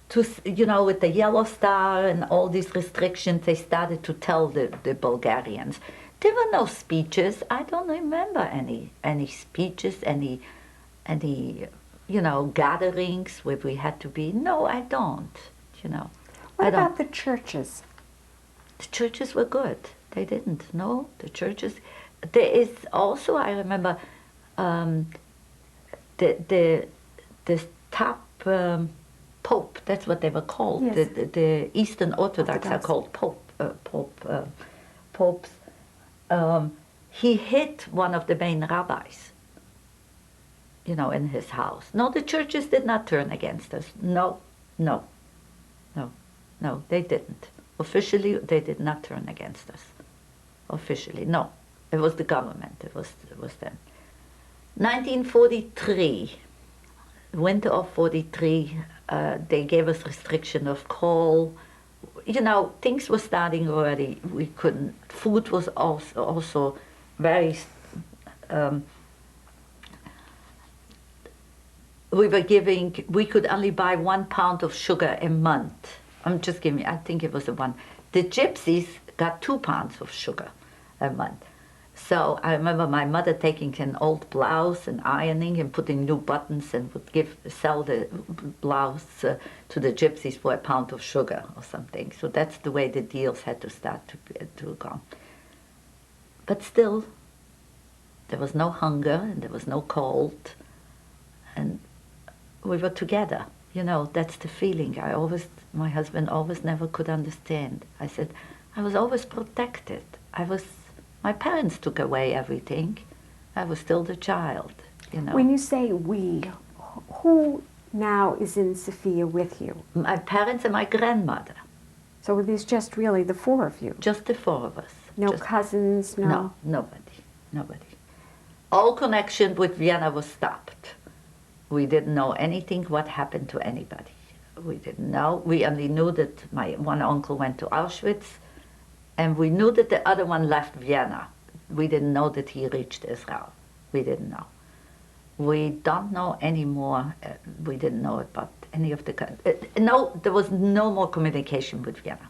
to, with the Yellow Star and all these restrictions, they started to tell the Bulgarians. There were no speeches. I don't remember any speeches, any gatherings where we had to be. No, I don't, What about the churches? The churches were good. They didn't. No, the churches. There is also, I remember, the top Pope. That's what they were called. Yes. The Eastern Orthodox are called popes. He hit one of the main rabbis. In his house. No, the churches did not turn against us. No, they didn't. Officially, they did not turn against us. Officially, no. It was the government. It was them. 1943, winter of 43, they gave us restriction of coal. Things were starting already. We couldn't. Food was also very. We could only buy 1 pound of sugar a month. I'm just giving, I think it was one. The gypsies got 2 pounds of sugar a month. So I remember my mother taking an old blouse and ironing and putting new buttons and would sell the blouse to the gypsies for 1 pound of sugar or something. So that's the way the deals had to start to go. But still, there was no hunger and there was no cold. And we were together. That's the feeling. My husband always never could understand. I said, I was always protected. My parents took away everything. I was still the child, When you say we, who now is in Sofia with you? My parents and my grandmother. So there's just really the 4 of you? Just the 4 of us. No cousins, no? No, nobody. All connection with Vienna was stopped. We didn't know anything what happened to anybody. We didn't know. We only knew that my one uncle went to Auschwitz, and we knew that the other one left Vienna. We didn't know that he reached Israel. We didn't know. We don't know anymore. We didn't know about any of the... No, there was no more communication with Vienna.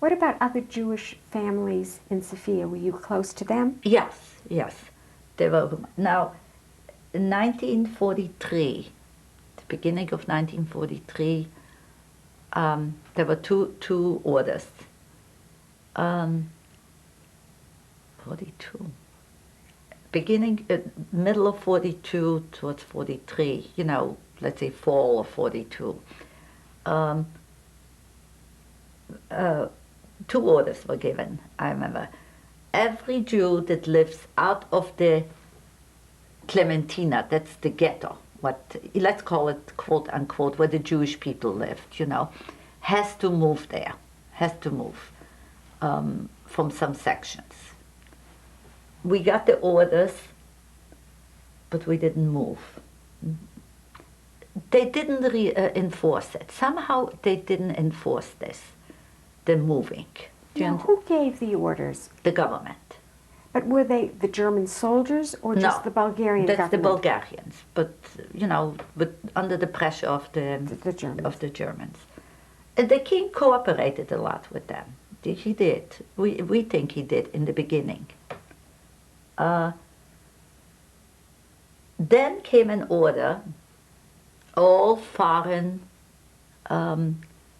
What about other Jewish families in Sofia? Were you close to them? Yes. There were... Now, in 1943, the beginning of 1943, there were two orders. 42. Beginning, middle of 42 towards 43, let's say fall of 42. 2 orders were given, I remember. Every Jew that lives out of the Clementina, that's the ghetto, let's call it quote unquote, where the Jewish people lived, has to move there, from some sections. We got the orders, but we didn't move. They didn't enforce it. Somehow they didn't enforce this, the moving. Now, who gave the orders? The government. But were they the German soldiers or just No, the Bulgarian that's government? the Bulgarians, but but under the pressure of The Germans. of the Germans. And the king cooperated a lot with them. He did. We think he did in the beginning. Then came an order: all foreign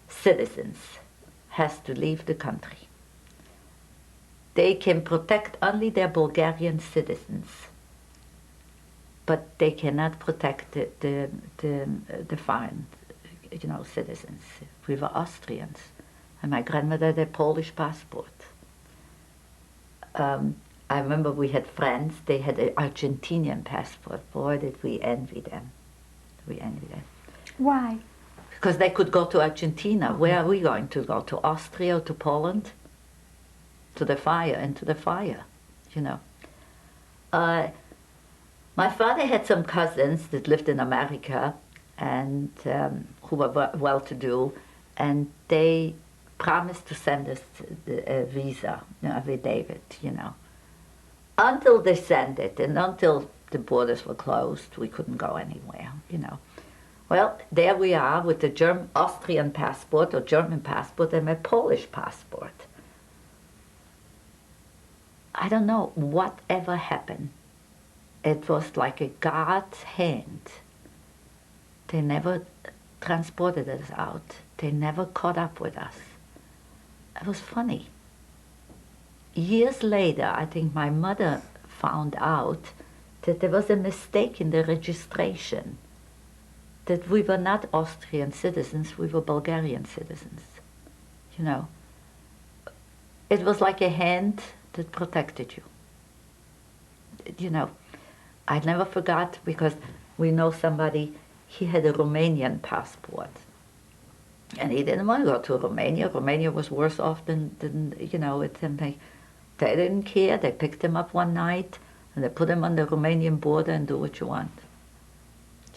citizens has to leave the country. They can protect only their Bulgarian citizens, but they cannot protect the foreign, citizens. We were Austrians, and my grandmother had a Polish passport. I remember we had friends, they had an Argentinian passport. Boy, did we envy them. We envy them. Why? Because they could go to Argentina. Where are we going to go? To Austria or to Poland? To the fire, into the fire, My father had some cousins that lived in America and who were well-to-do, and they promised to send us a visa, affidavit, Until they sent it, and until the borders were closed, we couldn't go anywhere, Well, there we are with the Austrian passport or German passport and my Polish passport. I don't know whatever happened. It was like a God's hand. They never transported us out. They never caught up with us. It was funny. Years later, I think my mother found out that there was a mistake in the registration, that we were not Austrian citizens, we were Bulgarian citizens. It was like a hand that protected you. I never forgot, because we know somebody, he had a Romanian passport. And he didn't want to go to Romania. Romania was worse off than they didn't care. They picked him up one night and they put him on the Romanian border and do what you want.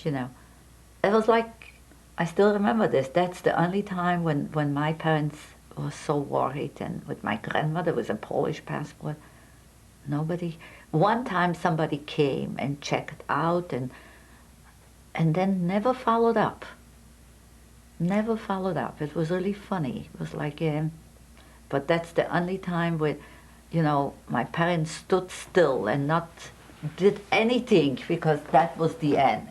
It was like, I still remember this. That's the only time when my parents were so worried, and with my grandmother with a Polish passport, nobody. One time somebody came and checked out and then never followed up. Never followed up. It was really funny. It was like, but that's the only time where, my parents stood still and not did anything, because that was the end,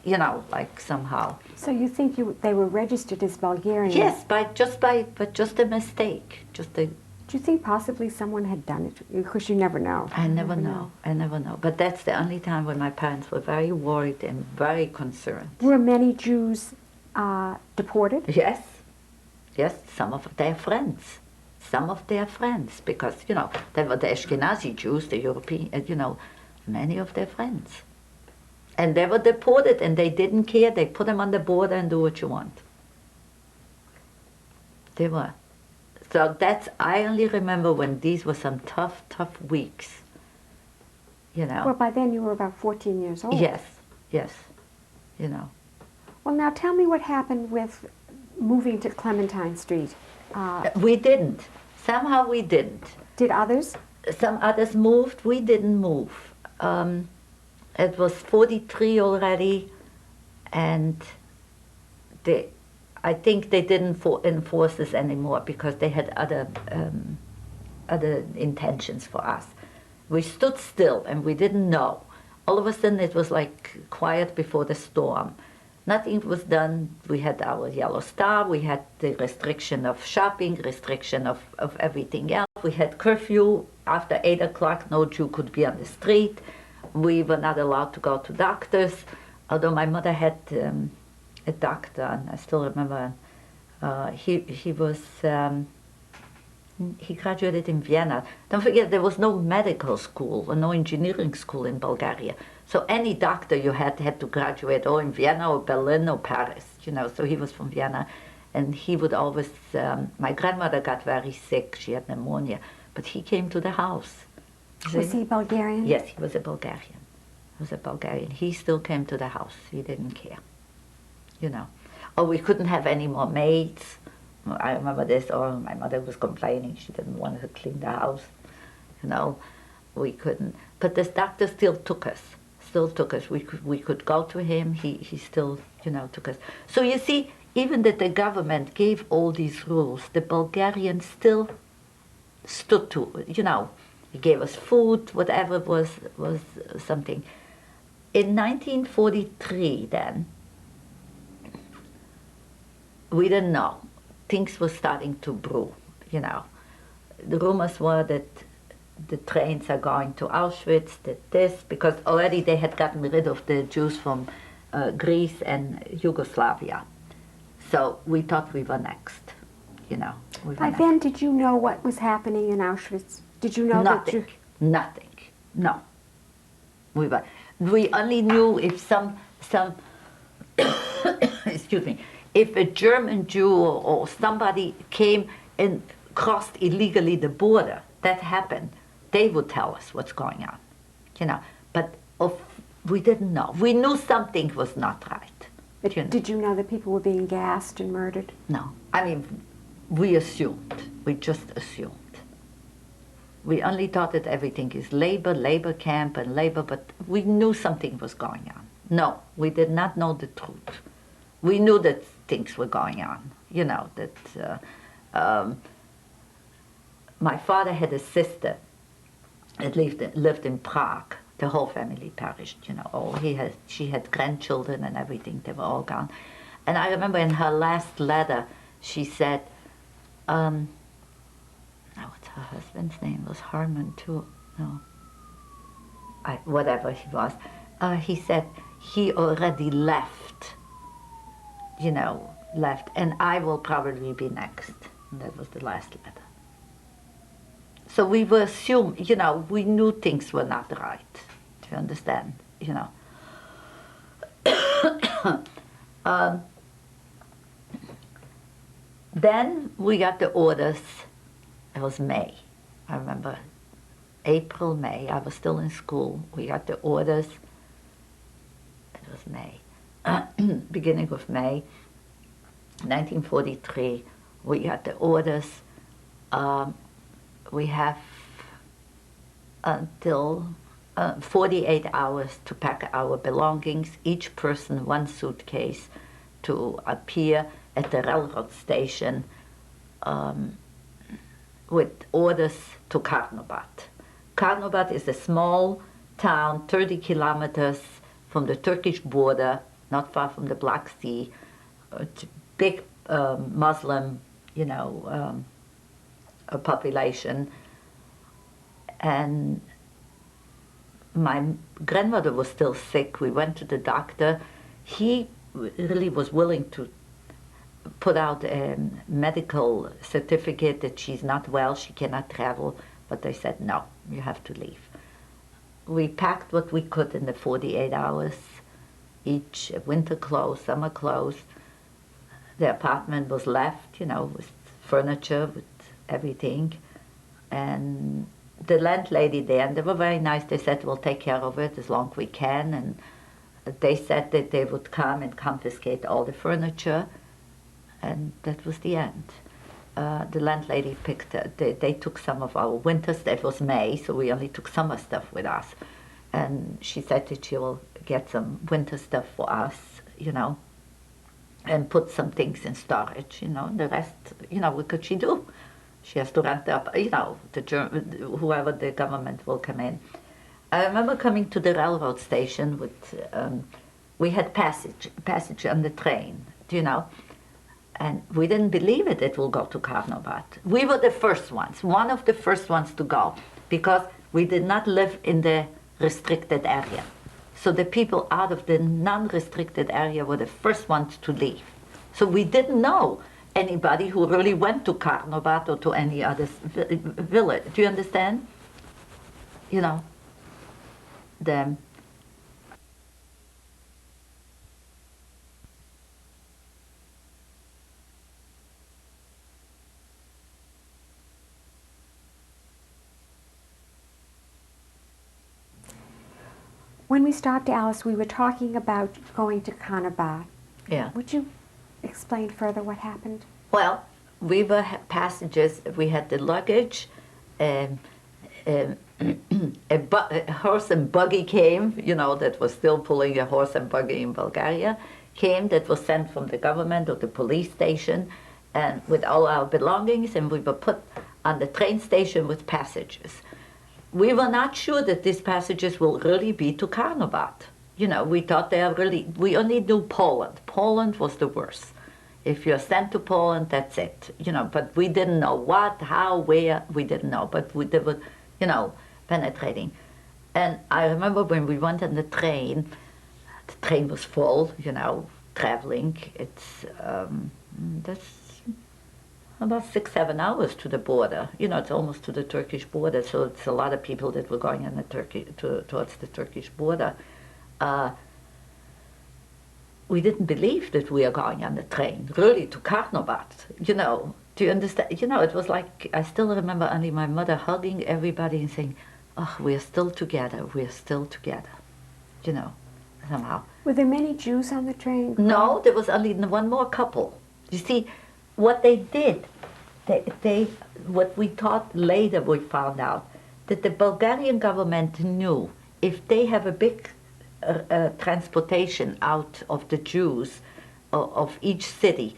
like somehow. So you think they were registered as Bulgarian? Yes, but just a mistake. Do you think possibly someone had done it? Because you never know. I never know. But that's the only time when my parents were very worried and very concerned. Were many Jews deported? Yes, some of their friends. Because, they were the Ashkenazi Jews, the European, many of their friends. And they were deported, and they didn't care. They put them on the border and do what you want. They were. So I only remember when these were some tough weeks, Well, by then you were about 14 years old. Yes. Well, now tell me what happened with moving to Clementine Street. We didn't. Somehow we didn't. Did others? Some others moved. We didn't move. It was 43 already, and I think they didn't enforce this anymore because they had other intentions for us. We stood still and we didn't know. All of a sudden it was like quiet before the storm. Nothing was done. We had our yellow star, we had the restriction of shopping, restriction of everything else. We had curfew. After 8 o'clock, no Jew could be on the street. We were not allowed to go to doctors, although my mother had a doctor, and I still remember, he graduated in Vienna. Don't forget, there was no medical school or no engineering school in Bulgaria. So any doctor you had to graduate or in Vienna or Berlin or Paris, so he was from Vienna. And he would always, my grandmother got very sick, she had pneumonia, but he came to the house. Was he Bulgarian? Yes, he was a Bulgarian. He still came to the house, he didn't care. Or we couldn't have any more maids. I remember this, or my mother was complaining she didn't want to clean the house. we couldn't. But this doctor still took us. We could go to him. He still, took us. So you see, even that the government gave all these rules, the Bulgarians still stood to, he gave us food, whatever was something. In 1943 then, we didn't know. Things were starting to brew, The rumors were that the trains are going to Auschwitz, because already they had gotten rid of the Jews from Greece and Yugoslavia. So we thought we were next, By then, did you know what was happening in Auschwitz? Did you know Nothing. Nothing. No. We only knew if some excuse me, if a German Jew or somebody came and crossed illegally the border, that happened, they would tell us what's going on, But we didn't know. We knew something was not right. Did you know that people were being gassed and murdered? No. I mean, we assumed. We just assumed. We only thought that everything is labor camp and labor, but we knew something was going on. No, we did not know the truth. We knew that things were going on, my father had a sister that lived in Prague. The whole family perished, she had grandchildren and everything, they were all gone. And I remember in her last letter, she said, what's her husband's name? Was Harman too? No. Whatever he was. He said he already left, and I will probably be next. And that was the last letter. So we were assumed, we knew things were not right. Do you understand? Then we got the orders. It was May. I remember April, May. I was still in school. We got the orders. It was May. Beginning of May, 1943. We got the orders. We have until 48 hours to pack our belongings, each person one suitcase, to appear at the railroad station with orders to Karnobat. Karnobat is a small town, 30 kilometers from the Turkish border, not far from the Black Sea, big Muslim, a population. And my grandmother was still sick. We went to the doctor. He really was willing to put out a medical certificate that she's not well, she cannot travel, but they said, no, you have to leave. We packed what we could in the 48 hours, each winter clothes, summer clothes. The apartment was left, with furniture, with everything. And the landlady there, and they were very nice, they said, we'll take care of it as long as we can. And they said that they would come and confiscate all the furniture. And that was the end. The landlady they took some of our winter stuff. It was May, so we only took summer stuff with us. And she said that she will get some winter stuff for us, and put some things in storage, and the rest, what could she do? She has to rent up, whoever the government will come in. I remember coming to the railroad station with, we had passage on the train, and we didn't believe it will go to Karnobat. We were the first ones, one of the first ones to go, because we did not live in the restricted area. So the people out of the non-restricted area were the first ones to leave. So we didn't know anybody who really went to Karnobat or to any other village. Do you understand? When we stopped, Alice, we were talking about going to Karnobat. Yeah. Would you explain further what happened? Well, we were passengers. We had the luggage. um, a horse and buggy came, that was still pulling a horse and buggy in Bulgaria, came that was sent from the government or the police station, and with all our belongings, and we were put on the train station with passages. We were not sure that these passages will really be to Karnobat. We thought we only knew Poland. Poland was the worst. If you're sent to Poland, that's it. But we didn't know what, how, where, we didn't know. But they were, penetrating. And I remember when we went on the train was full, traveling. That's about 6-7 hours to the border. It's almost to the Turkish border, so it's a lot of people that were going on towards the Turkish border. We didn't believe that we are going on the train, really, to Karnobat. Do you understand? It was like, I still remember only my mother hugging everybody and saying, oh, we're still together, somehow. Were there many Jews on the train? No, there was only one more couple. You see, what they did, what we thought later we found out, that the Bulgarian government knew if they have a big transportation out of the Jews of each city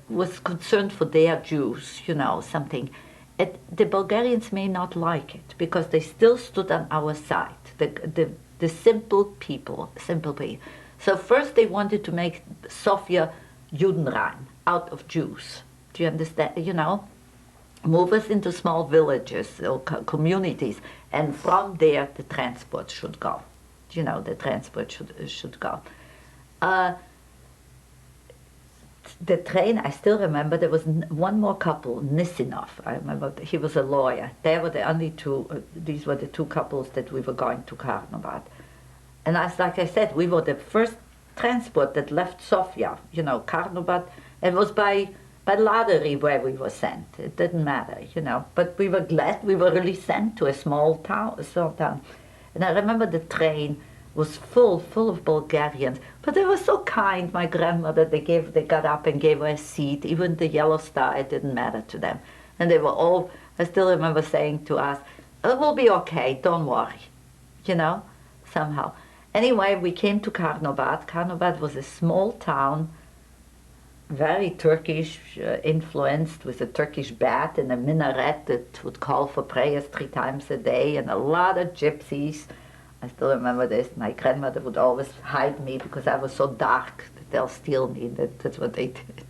was concerned for their Jews, something. The Bulgarians may not like it because they still stood on our side, the simple people. So first they wanted to make Sofia Judenrein, out of Jews. Do you understand? Move us into small villages or communities, and from there the transport should go. The transport should go. The train, I still remember, there was one more couple, Nisinov. I remember he was a lawyer. They were the only two, these were the two couples that we were going to Karnobat. And like I said, we were the first transport that left Sofia, Karnobat. It was by lottery where we were sent. It didn't matter, But we were glad we were really sent to a small town. And I remember the train was full of Bulgarians, but they were so kind. My grandmother, they got up and gave her a seat. Even the yellow star, it didn't matter to them. And they were all, I still remember saying to us, it will be okay, don't worry, somehow. Anyway, we came to Karnobat. Karnobat was a small town, very Turkish influenced, with a Turkish bat and a minaret that would call for prayers 3 times a day, and a lot of gypsies. I still remember this. My grandmother would always hide me because I was so dark that they'll steal me. That's what they did,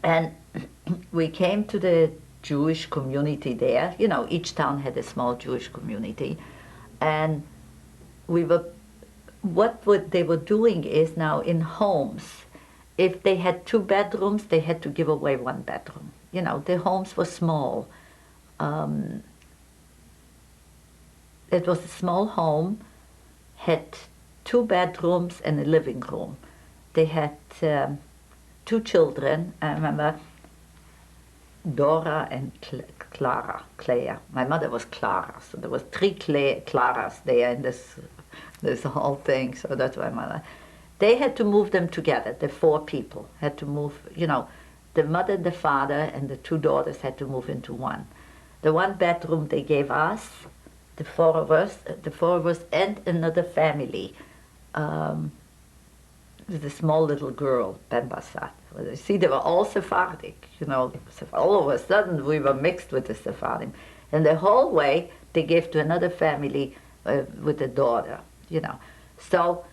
And we came to the Jewish community there. Each town had a small Jewish community. And what they were doing is now in homes, if they had 2 bedrooms, they had to give away 1 bedroom. The homes were small. It was a small home, had 2 bedrooms and a living room. They had 2 children. I remember Dora and Claire. My mother was Clara, so there was 3 Claras there in this whole thing. So that's my mother. They had to move them together. The 4 people had to move. The mother, the father, and the 2 daughters had to move into one. The 1 bedroom they gave us. The four of us, and another family. With a small little girl, Bembasat. You see, they were all Sephardic, All of a sudden, we were mixed with the Sephardim. And the whole way, they gave to another family with a daughter, So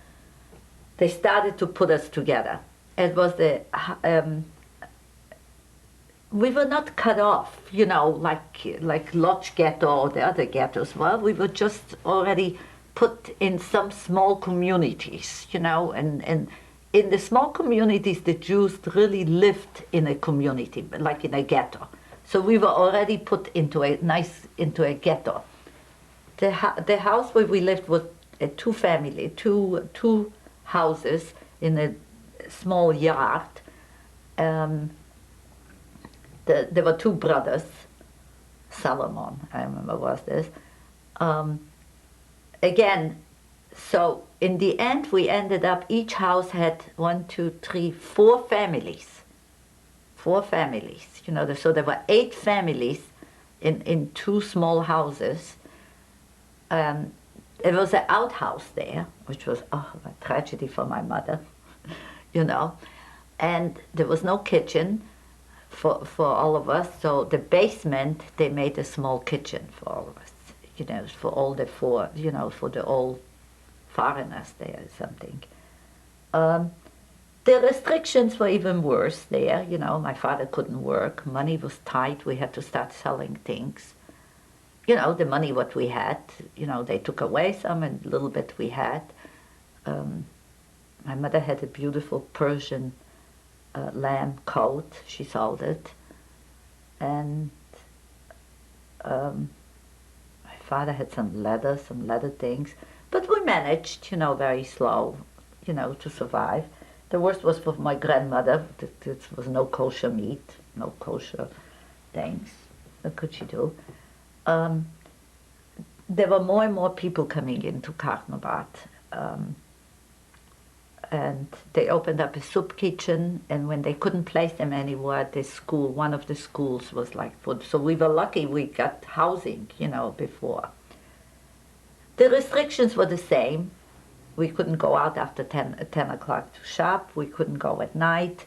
they started to put us together. It was we were not cut off, like Lodz ghetto or the other ghettos. Well, we were just already put in some small communities, and in the small communities, the Jews really lived in a community, like in a ghetto. So we were already put into a ghetto. The house where we lived was a 2 houses in a small yard. There were 2 brothers, Solomon, I remember was this. Again, so in the end we ended up, each house had 1, 2, 3, 4 families. 4 families. So there were 8 families in 2 small houses. There was an outhouse there, which was a tragedy for my mother, and there was no kitchen for all of us. So the basement, they made a small kitchen for all of us, for all the 4, for the old foreigners there or something. The restrictions were even worse there. My father couldn't work. Money was tight. We had to start selling things. The money what we had, they took away some, and a little bit we had. My mother had a beautiful Persian lamb coat. She sold it. And my father had some leather things. But we managed, very slow, to survive. The worst was for my grandmother. There was no kosher meat, no kosher things. What could she do? There were more and more people coming into Karnobat. And they opened up a soup kitchen, and when they couldn't place them anywhere at this school, one of the schools was like food. So we were lucky we got housing, before. The restrictions were the same. We couldn't go out after 10 o'clock to shop. We couldn't go at night.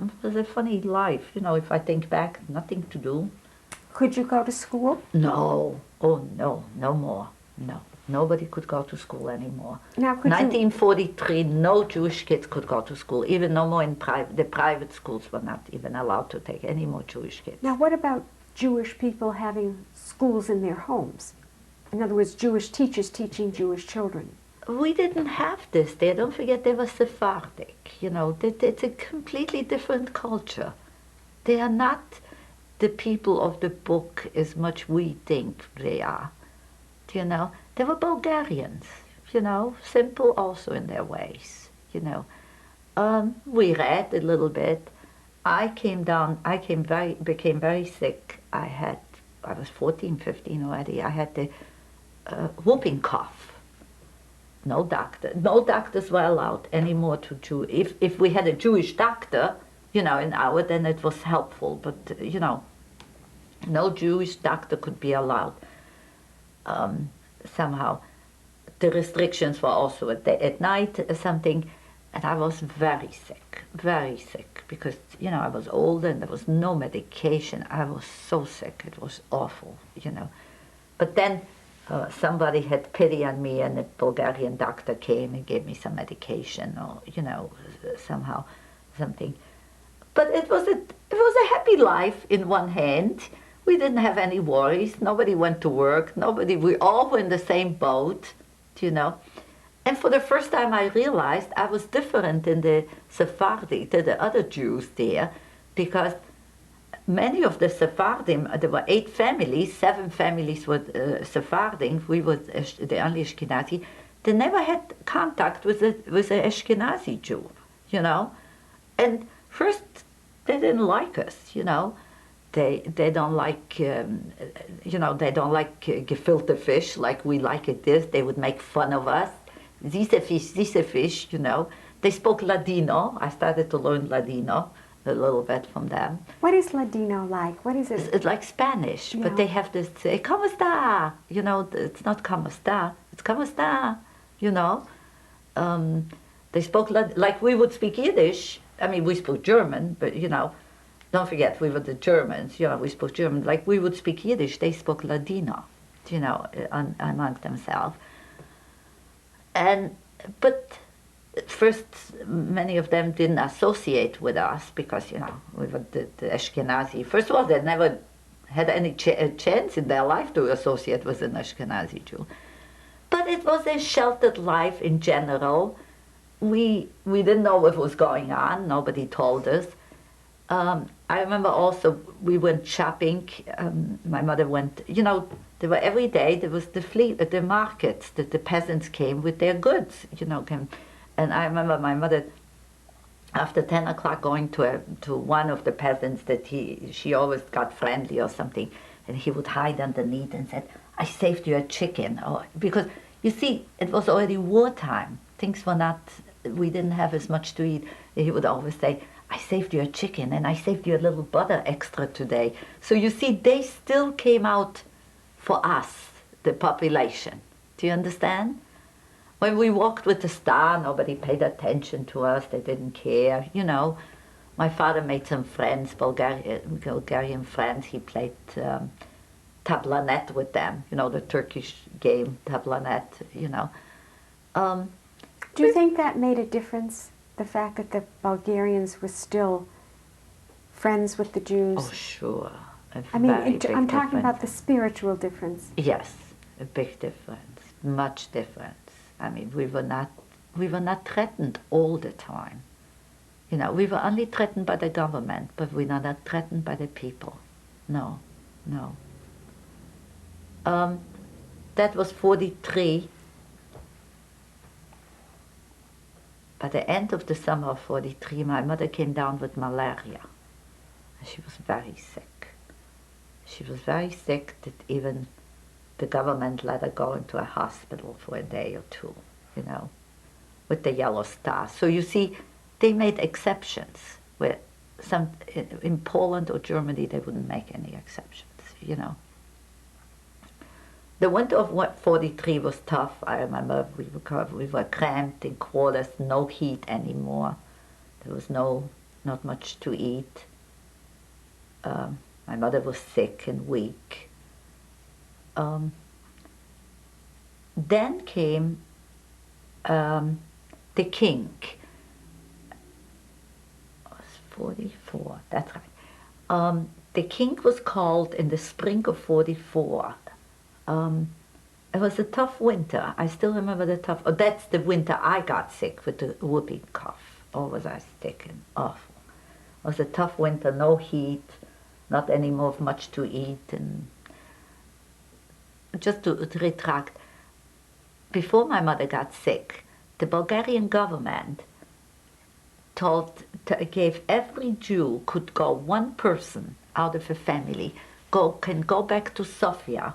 It was a funny life, if I think back, nothing to do. Could you go to school? No. Oh, no, no more. No. Nobody could go to school anymore. Now, 1943, no Jewish kids could go to school. Even no more in the private schools were not even allowed to take any more Jewish kids. Now, what about Jewish people having schools in their homes? In other words, Jewish teachers teaching Jewish children. We didn't have this there. Don't forget, they were Sephardic. It's a completely different culture. They are not the people of the book as much we think they are. They were Bulgarians, simple also in their ways, We read a little bit. I became very sick. I was 14, 15 already. I had the whooping cough. No doctors were allowed anymore to Jew. If we had a Jewish doctor, in our, then it was helpful. But, no Jewish doctor could be allowed. Somehow. The restrictions were also at night or something, and I was very sick, because, I was older and there was no medication. I was so sick, it was awful, But then somebody had pity on me, and a Bulgarian doctor came and gave me some medication, or, somehow something. But it was a happy life in one hand. We didn't have any worries. Nobody went to work. We all were in the same boat, And for the first time I realized I was different in the Sephardi, to the other Jews there, because many of the Sephardim, there were 8 families, 7 families were Sephardim, we were the only Ashkenazi. They never had contact with an Ashkenazi Jew, And first, they didn't like us, They don't like, they don't like gefilte fish like we like it this. They would make fun of us. Diese fish, They spoke Ladino. I started to learn Ladino a little bit from them. What is Ladino like? What is it? It's like Spanish, but they have this, ¿Cómo está? It's not ¿Cómo está? It's ¿Cómo está? They spoke like we would speak Yiddish. I mean, we spoke German, but, don't forget, we were the Germans, we spoke German. Like we would speak Yiddish, they spoke Ladino, among themselves. But at first, many of them didn't associate with us because, we were the Ashkenazi. First of all, they never had any chance in their life to associate with an Ashkenazi Jew. But it was a sheltered life in general. We didn't know what was going on. Nobody told us. I remember also we went shopping. My mother went, there were every day there was the markets that the peasants came with their goods, And I remember my mother, after 10 o'clock, going to one of the peasants that she always got friendly or something, and he would hide underneath and said, "I saved you a chicken," because you see, it was already wartime. Things were not. We didn't have as much to eat. He would always say, I saved you a chicken and I saved you a little butter extra today. So you see, they still came out for us, the population. Do you understand? When we walked with the star, nobody paid attention to us. They didn't care, you know. My father made some friends, Bulgarian friends. He played tablanet with them, you know, the Turkish game, tablanet, you know. Do you think that made a difference, the fact that the Bulgarians were still friends with the Jews? Oh, sure. I mean, I'm talking about the spiritual difference. Yes, a big difference, much difference. I mean, we were not threatened all the time. You know, we were only threatened by the government, but we were not threatened by the people. No, no. That was 43. By the end of the summer of 43, my mother came down with malaria. And she was very sick. She was very sick that even the government let her go into a hospital for a day or two, you know, with the yellow star. So you see, they made exceptions. Where in Poland or Germany, they wouldn't make any exceptions, you know. The winter of 43 was tough. I remember we were cramped in quarters, no heat anymore. There was not much to eat. My mother was sick and weak. Then came the king. It was 44, that's right. The king was called in the spring of 44. It was a tough winter. I still remember that's the winter I got sick with the whooping cough. Oh, was I sick and awful. It was a tough winter, no heat, not any more much to eat. And just to retract, before my mother got sick, the Bulgarian government gave every Jew could go, one person out of a family can go back to Sofia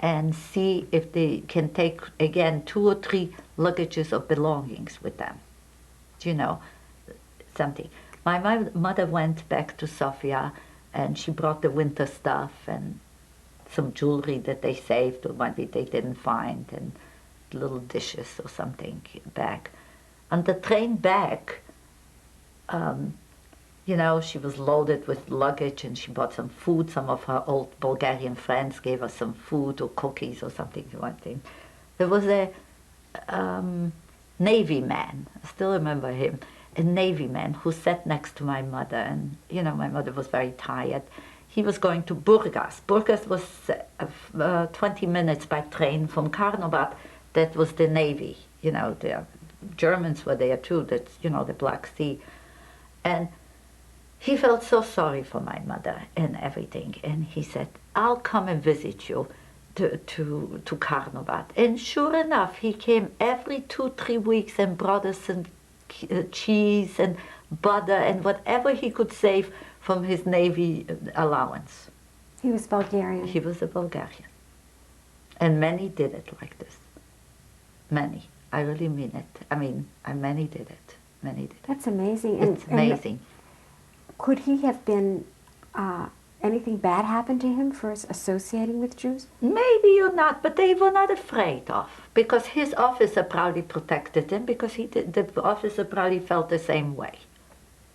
and see if they can take, again, 2 or 3 luggages of belongings with them. Do you know, something. My mother went back to Sofia and she brought the winter stuff and some jewelry that they saved or maybe they didn't find and little dishes or something back. On the train back, you know, she was loaded with luggage and she bought some food. Some of her old Bulgarian friends gave us some food or cookies or something. There was a Navy man, I still remember him, a Navy man who sat next to my mother. And, you know, my mother was very tired. He was going to Burgas. Burgas was 20 minutes by train from Karnobat. That was the Navy. You know, the Germans were there too, that's, you know, the Black Sea. And he felt so sorry for my mother and everything. And he said, I'll come and visit you to Karnobat. And sure enough, he came every 2-3 weeks and brought us some cheese and butter and whatever he could save from his Navy allowance. He was Bulgarian. He was a Bulgarian. And many did it like this. Many. I really mean it. I mean, many did it. Many did it. That's amazing. It's amazing. Could he have been, anything bad happened to him for associating with Jews? Maybe or not, but they were not afraid of, because his officer probably protected him, because the officer probably felt the same way,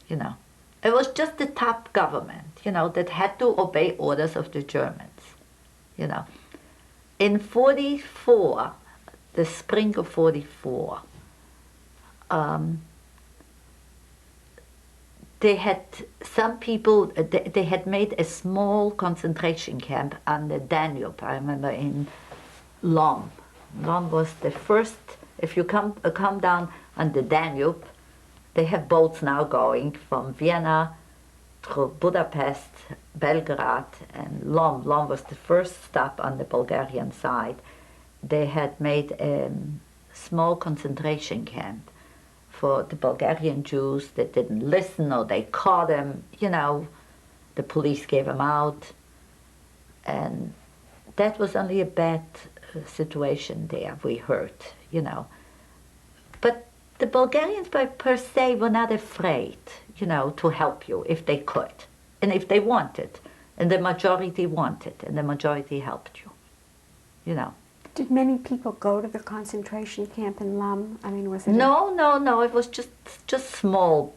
you know. It was just the top government, you know, that had to obey orders of the Germans, you know. In 44, the spring of 44, they had some people, they had made a small concentration camp on the Danube. I remember in Lom. Lom was the first, if you come down on the Danube, they have boats now going from Vienna through Budapest, Belgrade, and Lom. Lom was the first stop on the Bulgarian side. They had made a small concentration camp for the Bulgarian Jews that didn't listen, or they caught them, you know, the police gave them out. And that was only a bad situation there, we heard, you know. But the Bulgarians per se were not afraid, to help you if they could and if they wanted. And the majority wanted and the majority helped you. Did many people go to the concentration camp in Lum? I mean, was it? No. It was just small,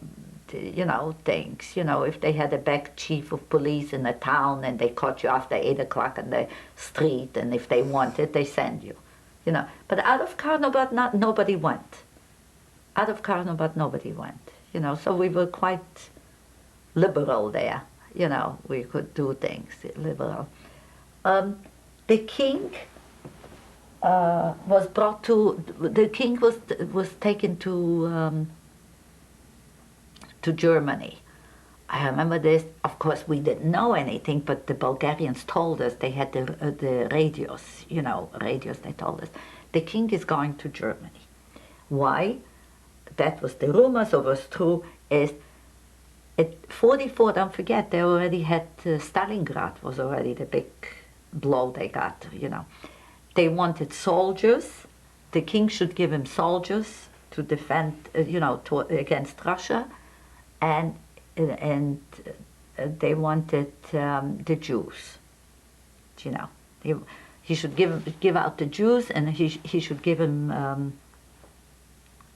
things. If they had a back chief of police in a town and they caught you after 8 o'clock on the street, and if they wanted, they send you. But out of Karnobat, nobody went. Out of Karnobat, nobody went. So we were quite liberal there. We could do things liberal. The king was brought to. The king was taken to Germany. I remember this. Of course, we didn't know anything, but the Bulgarians told us. They had the radios. Radios. They told us the king is going to Germany. Why? That was the rumor. So it was true. Is at 44, don't forget, they already had Stalingrad was already the big blow they got, They wanted soldiers. The king should give him soldiers to defend, against Russia. And they wanted the Jews, He should give out the Jews, and he should give him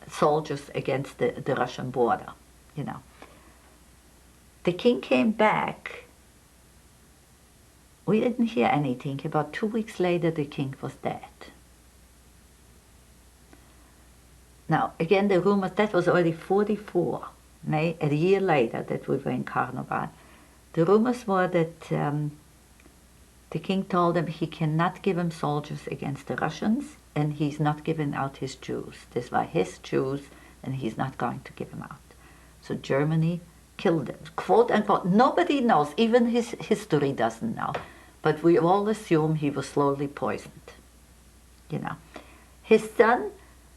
soldiers against the Russian border, The king came back. We didn't hear anything. About 2 weeks later, the king was dead. Now, again, the rumors, that was already 44, a year later that we were in Karnobat. The rumors were that the king told him he cannot give him soldiers against the Russians, and he's not giving out his Jews. These were his Jews, and he's not going to give them out. So Germany killed him, quote unquote. Nobody knows, even his history doesn't know, but we all assume he was slowly poisoned. His son,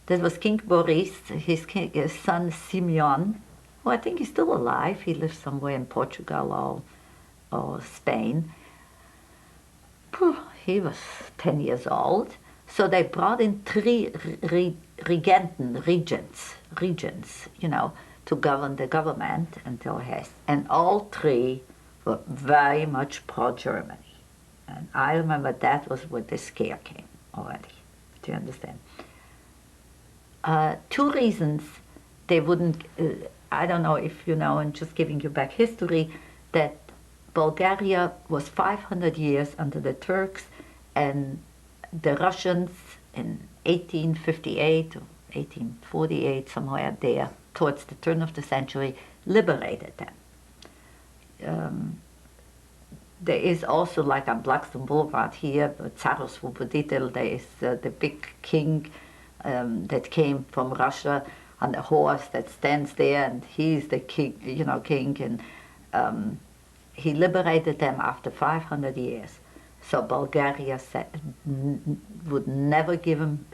that was King Boris, his son Simeon, who I think is still alive. He lives somewhere in Portugal or Spain. He was 10 years old. So they brought in 3 regents, to govern the government until Hess. And all 3 were very much pro-Germany. And I remember that was where the scare came already. Do you understand? 2 reasons they wouldn't, I don't know if you know, and just giving you back history, that Bulgaria was 500 years under the Turks, and the Russians in 1858 or 1848, somewhere there, towards the turn of the century, liberated them. There is also, like on Blackstone Boulevard here, Tsaros Voboditelj, there is the big king that came from Russia on a horse that stands there, and he's the king, and he liberated them after 500 years. So Bulgaria would never give him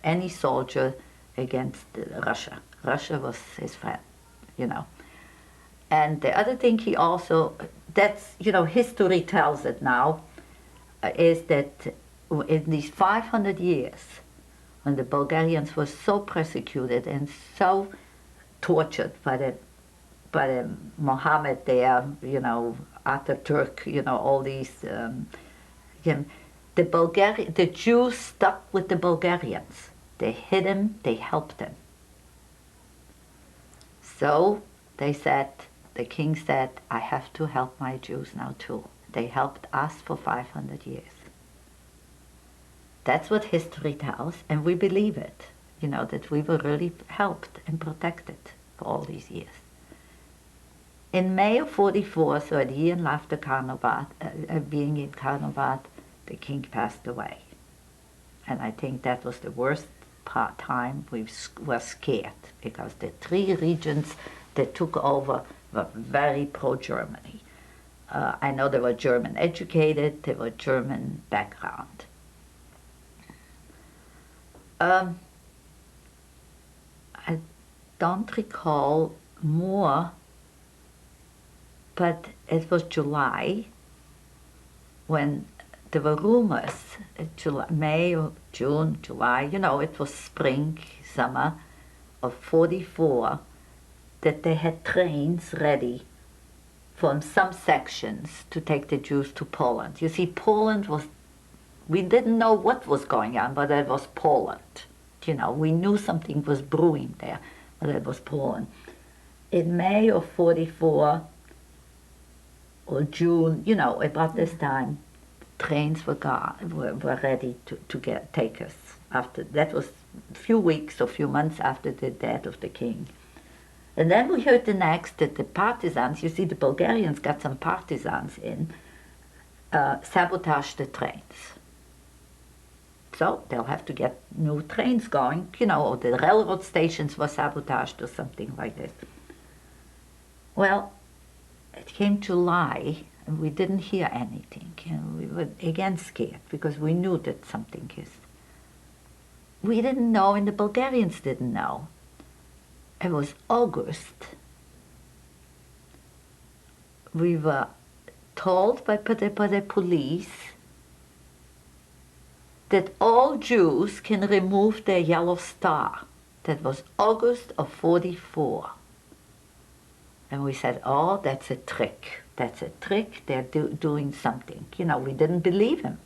any soldier against Russia. Russia was his friend, And the other thing he also, that's, history tells it now, is that in these 500 years, when the Bulgarians were so persecuted and so tortured by the Mohammed there, Ataturk, all these, the Jews stuck with the Bulgarians. They hid him, they helped him. So the king said, I have to help my Jews now too. They helped us for 500 years. That's what history tells, and we believe it, that we were really helped and protected for all these years. In May of 44, so a year after Karnobat, being in Karnobat, the king passed away. And I think that was the worst time. We were scared, because the 3 regions that took over were very pro-Germany. I know they were German educated, they were German background. I don't recall more, but it was July when there were rumors, May or June, July, it was spring, summer, of 44 that they had trains ready from some sections to take the Jews to Poland. You see, Poland was, we didn't know what was going on, but it was Poland. You know, we knew something was brewing there, but it was Poland. In May of 44, or June, you know, about this time, trains were ready to take us. After that was a few weeks or few months after the death of the king. And then we heard the next that the partisans, you see, the Bulgarians got some partisans in, sabotaged the trains. So they'll have to get new trains going, you know, or the railroad stations were sabotaged or something like this. Well, it came July, and we didn't hear anything. You know, we were again scared because we knew that something is. We didn't know, and the Bulgarians didn't know. It was August. We were told by the police that all Jews can remove their yellow star. That was August of 44. And we said, oh, that's a trick. That's a trick. They're doing something. You know, we didn't believe him.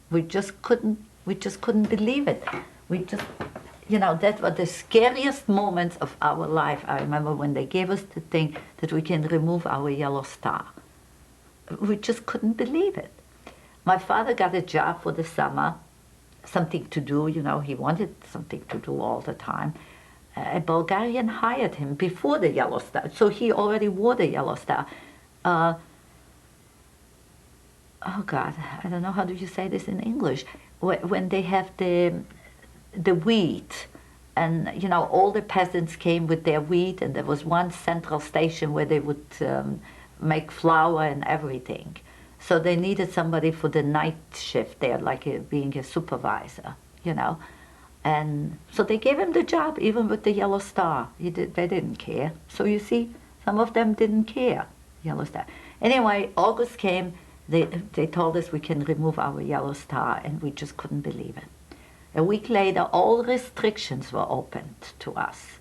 We just couldn't believe it. We just, you know, that were the scariest moments of our life. I remember when they gave us the thing that we can remove our yellow star. We just couldn't believe it. My father got a job for the summer, something to do, you know, he wanted something to do all the time. A Bulgarian hired him before the yellow star, so he already wore the yellow star. Oh God, I don't know, how do you say this in English? When they have the wheat, and you know, all the peasants came with their wheat, and there was one central station where they would make flour and everything. So they needed somebody for the night shift there, like being a supervisor, you know. And so they gave him the job, even with the yellow star. They didn't care. So you see, some of them didn't care, yellow star. Anyway, August came, they told us we can remove our yellow star, and we just couldn't believe it. A week later, all restrictions were opened to us.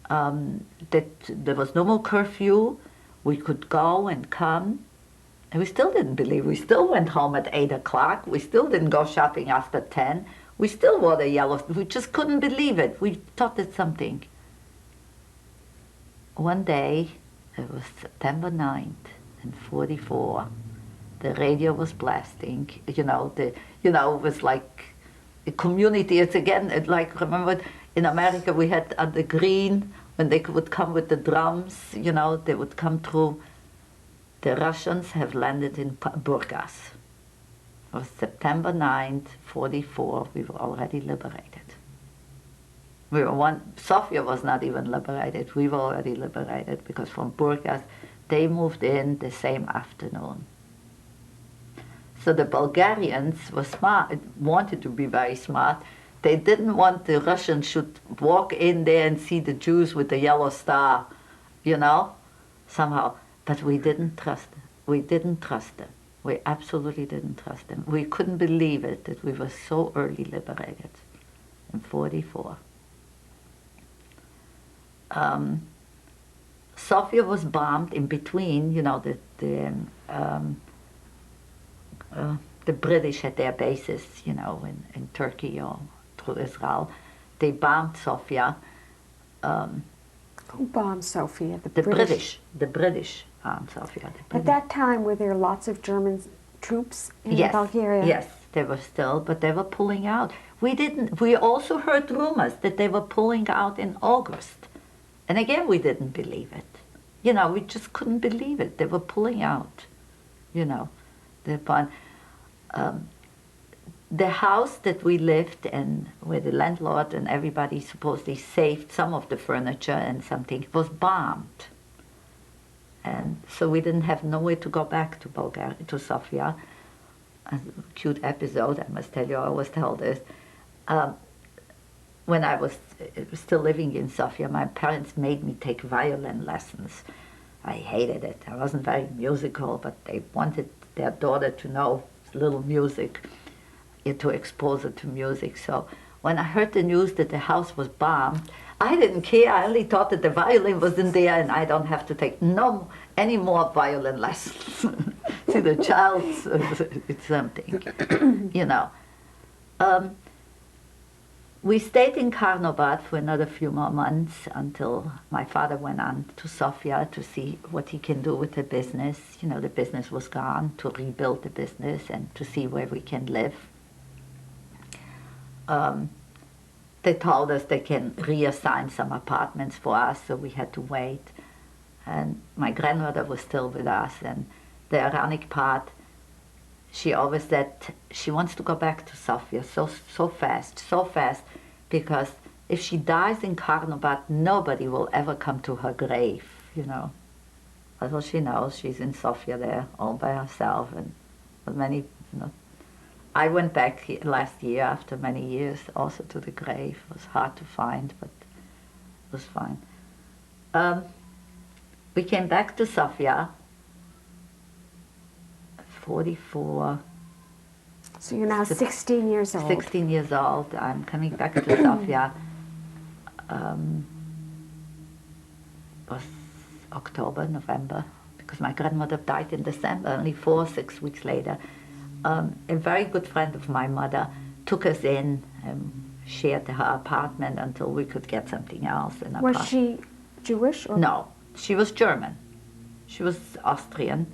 That there was no more curfew, we could go and come. And we still didn't believe. We still went home at 8 o'clock. We still didn't go shopping after 10. We still wore the yellow. We just couldn't believe it. We thought it's something. One day, it was September 9th in 44. The radio was blasting. You know, it was like a community. It's again, like, remember in America we had at the green, when they would come with the drums, you know, they would come through. The Russians have landed in Burgas. It was September 9th, 44. We were already liberated. Sofia was not even liberated. We were already liberated because from Burgas, they moved in the same afternoon. So the Bulgarians were smart, wanted to be very smart. They didn't want the Russians should walk in there and see the Jews with the yellow star, you know, somehow. But we didn't trust them. We didn't trust them. We absolutely didn't trust them. We couldn't believe it that we were so early liberated in 44. Sofia was bombed in between, you know, the British had their bases, you know, in Turkey or through Israel. They bombed Sofia. Who bombed Sofia? The British. The British bombed Sofia. At that time, were there lots of German troops in Bulgaria? Yes, there were still, but they were pulling out. We also heard rumors that they were pulling out in August. And again, we didn't believe it. You know, we just couldn't believe it. They were pulling out, you know. The house that we lived in, where the landlord and everybody supposedly saved some of the furniture and something, was bombed. And so we didn't have nowhere to go back to Bulgaria, to Sofia. A cute episode, I must tell you, I always tell this. When I was still living in Sofia, my parents made me take violin lessons. I hated it. I wasn't very musical, but they wanted their daughter to know little music, to expose her to music. So when I heard the news that the house was bombed, I didn't care. I only thought that the violin was in there and I don't have to take any more violin lessons. See, the child's it's something, you know. Um, we stayed in Karnobat for another few more months until my father went on to Sofia to see what he can do with the business. You know, the business was gone, to rebuild the business and to see where we can live. They told us they can reassign some apartments for us, so we had to wait. And my grandmother was still with us, and the ironic part, she always said she wants to go back to Sofia so fast, because if she dies in Karnobat, nobody will ever come to her grave, you know. That's all she knows. She's in Sofia there, all by herself, and many, you know. I went back last year after many years also to the grave. It was hard to find, but it was fine. We came back to Sofia, 44. So you're now 16 years old. 16 years old. I'm coming back to Sofia. It was October, November, because my grandmother died in December, only 6 weeks later. A very good friend of my mother took us in and shared her apartment until we could get something else. Was she Jewish? Or? No, she was German. She was Austrian.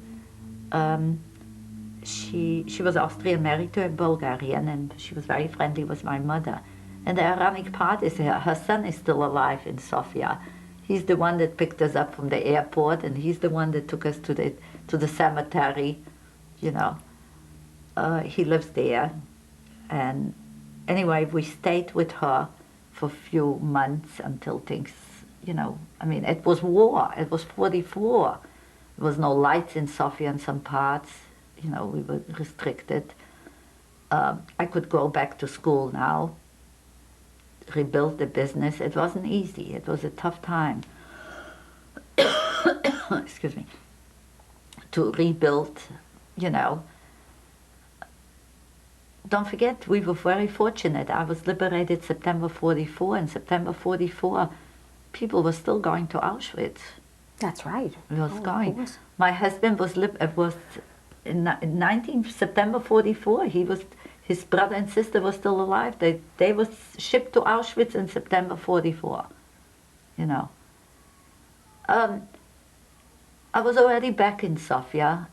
She was Austrian, married to a Bulgarian, and she was very friendly with my mother. And the ironic part is her son is still alive in Sofia. He's the one that picked us up from the airport, and he's the one that took us to the cemetery, you know. He lives there, and anyway, we stayed with her for a few months until things, you know, I mean, it was war. It was 44. There was no lights in Sofia in some parts. You know, we were restricted. I could go back to school now, rebuild the business. It wasn't easy. It was a tough time. Excuse me. To rebuild, you know. Don't forget, we were very fortunate. I was liberated September 44, and September 44, people were still going to Auschwitz. That's right. Was going. My husband was in September 44. His brother and sister were still alive. They were shipped to Auschwitz in September 44. You know. I was already back in Sofia.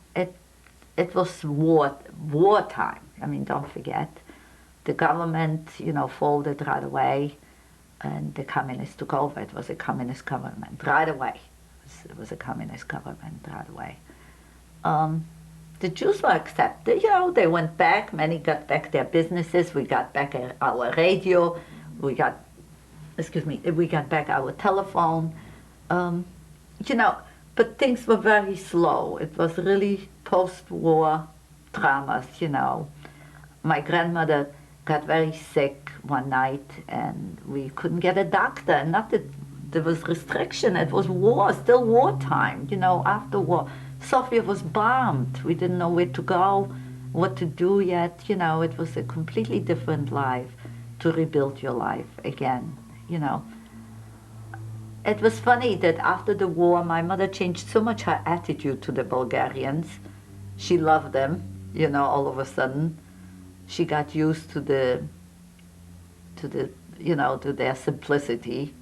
It was wartime. I mean, don't forget, the government, you know, folded right away, and the communists took over. It was a communist government right away. It was a communist government right away. The Jews were accepted. You know, they went back. Many got back their businesses. We got back our radio. We got back our telephone. You know, but things were very slow. It was really post-war dramas, you know. My grandmother got very sick one night, and we couldn't get a doctor. And not that there was restriction, it was war, still wartime, you know, after war. Sofia was bombed. We didn't know where to go, what to do yet. You know, it was a completely different life, to rebuild your life again, you know. It was funny that after the war, my mother changed so much her attitude to the Bulgarians. She loved them, you know, all of a sudden. She got used to their simplicity.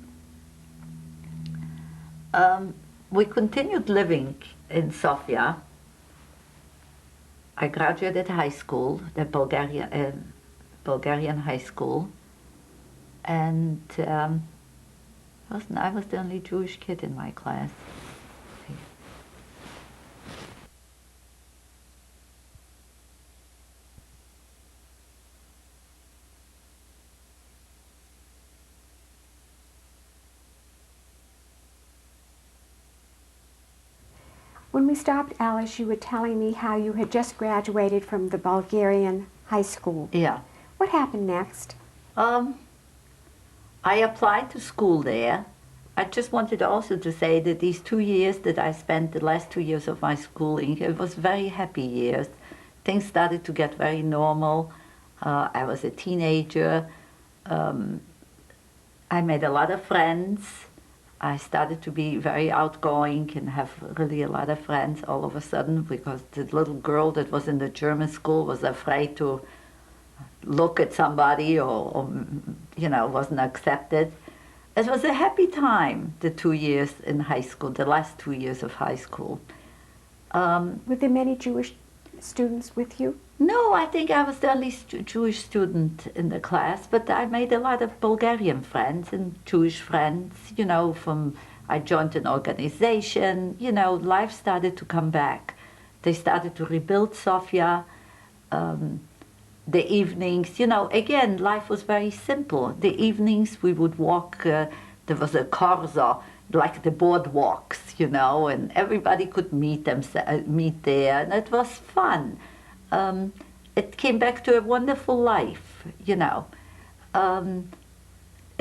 We continued living in Sofia. I graduated high school, the Bulgarian high school, and I was the only Jewish kid in my class. When we stopped, Alice, you were telling me how you had just graduated from the Bulgarian high school. Yeah. What happened next? I applied to school there. I just wanted also to say that these 2 years that I spent, the last 2 years of my schooling, it was very happy years. Things started to get very normal. I was a teenager. I made a lot of friends. I started to be very outgoing and have really a lot of friends all of a sudden, because the little girl that was in the German school was afraid to look at somebody, or wasn't accepted. It was a happy time, the 2 years in high school, the last 2 years of high school. Were there many Jewish students with you? No, I think I was the only Jewish student in the class, but I made a lot of Bulgarian friends and Jewish friends, I joined an organization, life started to come back. They started to rebuild Sofia. The evenings, again, life was very simple. The evenings we would walk, there was a corso, like the boardwalks, and everybody could meet there, and it was fun. It came back to a wonderful life,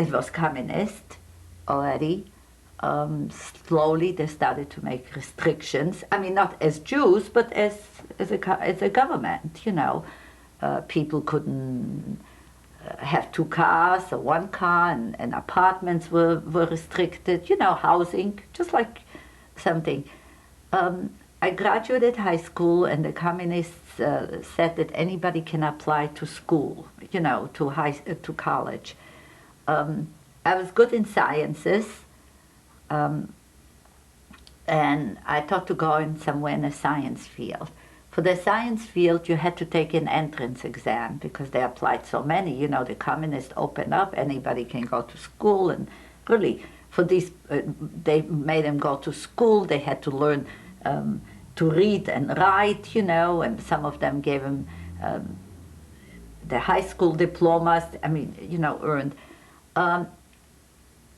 It was communist already. Slowly they started to make restrictions. I mean, not as Jews, but as a government, people couldn't have 2 cars or 1 car, and apartments were restricted, housing, just like something. I graduated high school, and the communists said that anybody can apply to school, to college. I was good in sciences, and I thought to go in somewhere in the science field. For the science field, you had to take an entrance exam because they applied so many. The communists opened up, anybody can go to school, and really, for these, they made them go to school. They had to learn to read and write, and some of them gave them the high school diplomas, earned.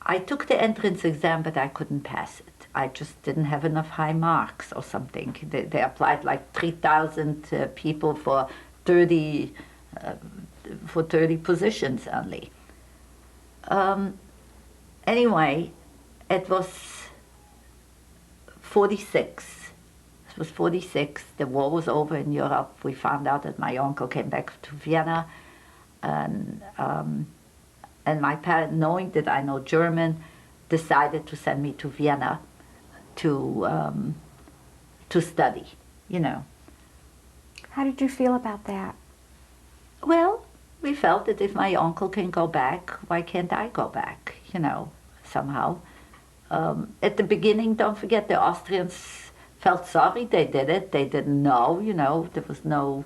I took the entrance exam, but I couldn't pass it. I just didn't have enough high marks or something. They applied like 3,000 people for 30 positions only. Anyway, it was 46. It was 46. The war was over in Europe. We found out that my uncle came back to Vienna, and my parents, knowing that I know German, decided to send me to Vienna to study, How did you feel about that? Well, we felt that if my uncle can go back, why can't I go back, somehow. At the beginning, don't forget, the Austrians felt sorry they did it. They didn't know, there was no...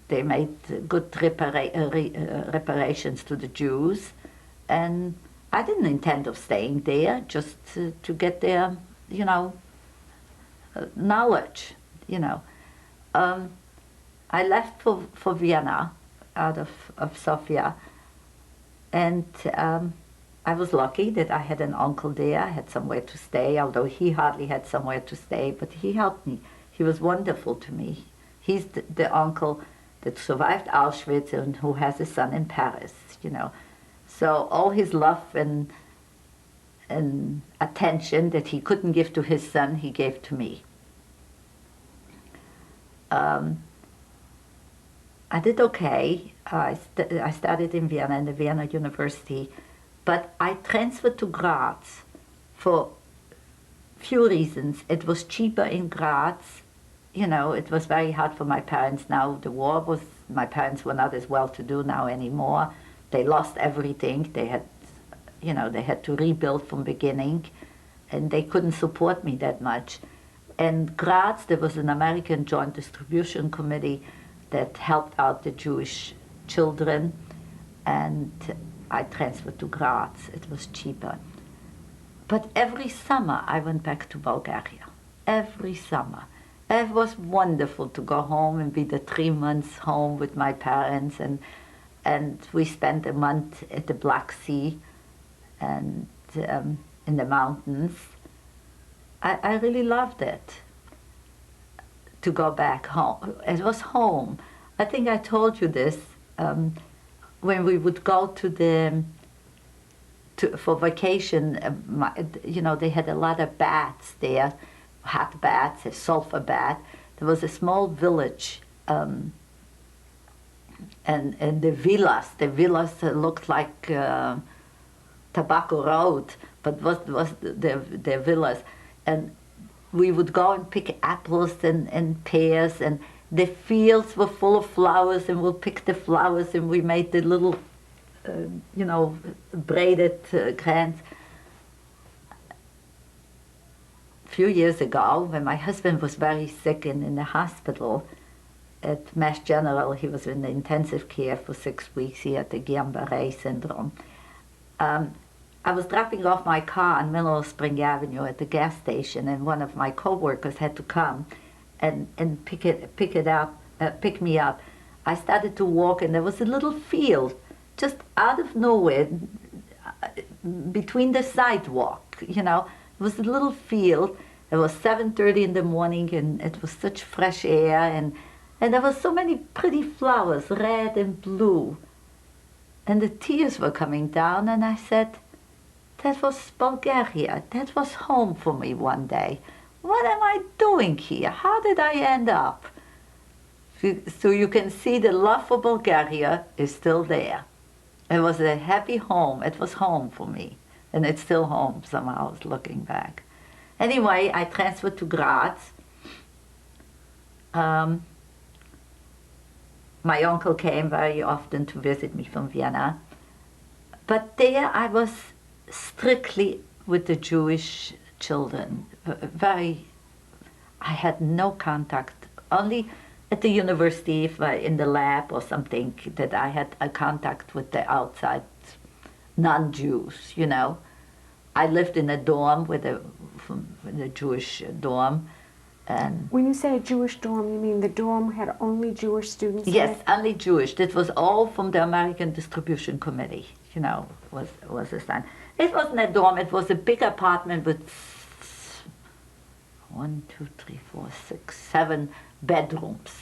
they made good reparations to the Jews, and I didn't intend of staying there, just to get their, knowledge, I left for Vienna out of Sofia, and I was lucky that I had an uncle there. I had somewhere to stay, although he hardly had somewhere to stay, but he helped me. He was wonderful to me. He's the uncle that survived Auschwitz and who has a son in Paris, So all his love and attention that he couldn't give to his son, he gave to me. I did okay. I studied in Vienna, in the Vienna University, but I transferred to Graz for few reasons. It was cheaper in Graz. It was very hard for my parents now. The war was, my parents were not as well-to-do now anymore. They lost everything. They had, they had to rebuild from beginning, and they couldn't support me that much. And Graz, there was an American Joint Distribution Committee that helped out the Jewish children, and I transferred to Graz. It was cheaper. But every summer I went back to Bulgaria. Every summer. It was wonderful to go home and be the 3 months home with my parents, and we spent a month at the Black Sea and in the mountains. I really loved it, to go back home. It was home. I think I told you this, when we would go for vacation, they had a lot of baths there, hot baths, a sulfur bath. There was a small village, and the villas looked like Tobacco Road, but was their villas. And we would go and pick apples and pears, and the fields were full of flowers, and we'll pick the flowers, and we made the little, braided crayons. A few years ago, when my husband was very sick and in the hospital at Mass General, he was in the intensive care for 6 weeks. He had the Guillain-Barré syndrome. I was dropping off my car on Mineral Spring Avenue at the gas station, and one of my coworkers had to come and pick me up. I started to walk, and there was a little field just out of nowhere between the sidewalk. It was a little field. It was 7:30 in the morning, and it was such fresh air, and there were so many pretty flowers, red and blue. And the tears were coming down, and I said, that was Bulgaria. That was home for me one day. What am I doing here? How did I end up? So you can see the love for Bulgaria is still there. It was a happy home. It was home for me. And it's still home somehow, looking back. Anyway, I transferred to Graz. My uncle came very often to visit me from Vienna. But there I was strictly with the Jewish children. I had no contact, only at the university, if in the lab or something, that I had a contact with the outside non-Jews, I lived in a dorm with a Jewish dorm. And when you say a Jewish dorm, you mean the dorm had only Jewish students? Yes, only Jewish. That was all from the American Distribution Committee, was assigned. It wasn't a dorm, it was a big apartment with 7 bedrooms,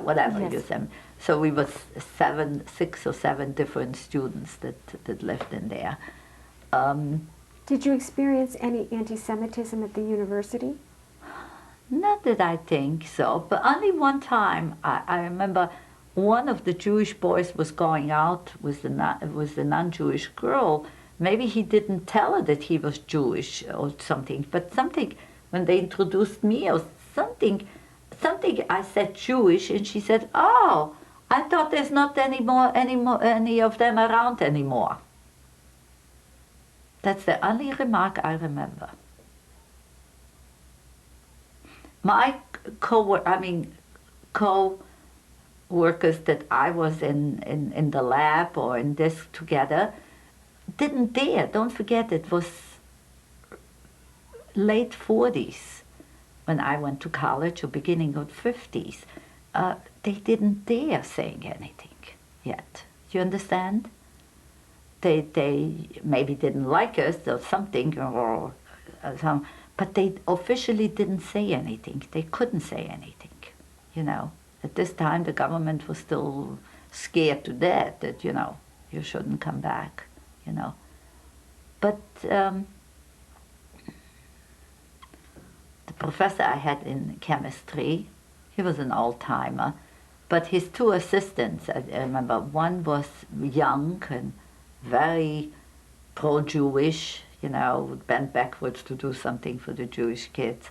whatever Yes. you say. So we was 6 or 7 different students that lived in there. Did you experience any anti-Semitism at the university? Not that I think so, but only one time I remember one of the Jewish boys was going out with the non-Jewish girl. Maybe he didn't tell her that he was Jewish or something, but when they introduced me or something I said Jewish, and she said, "Oh, I thought there's not any of them around anymore." That's the only remark I remember. My co-workers that I was in the lab or in this together didn't dare. Don't forget, it was late 40s when I went to college, or beginning of 50s. They didn't dare saying anything yet. Do you understand? They maybe didn't like us or something, or some. But they officially didn't say anything. They couldn't say anything, At this time, the government was still scared to death that, you shouldn't come back, But the professor I had in chemistry, he was an old-timer, but his 2 assistants, I remember, one was young and very pro-Jewish, would bend backwards to do something for the Jewish kids.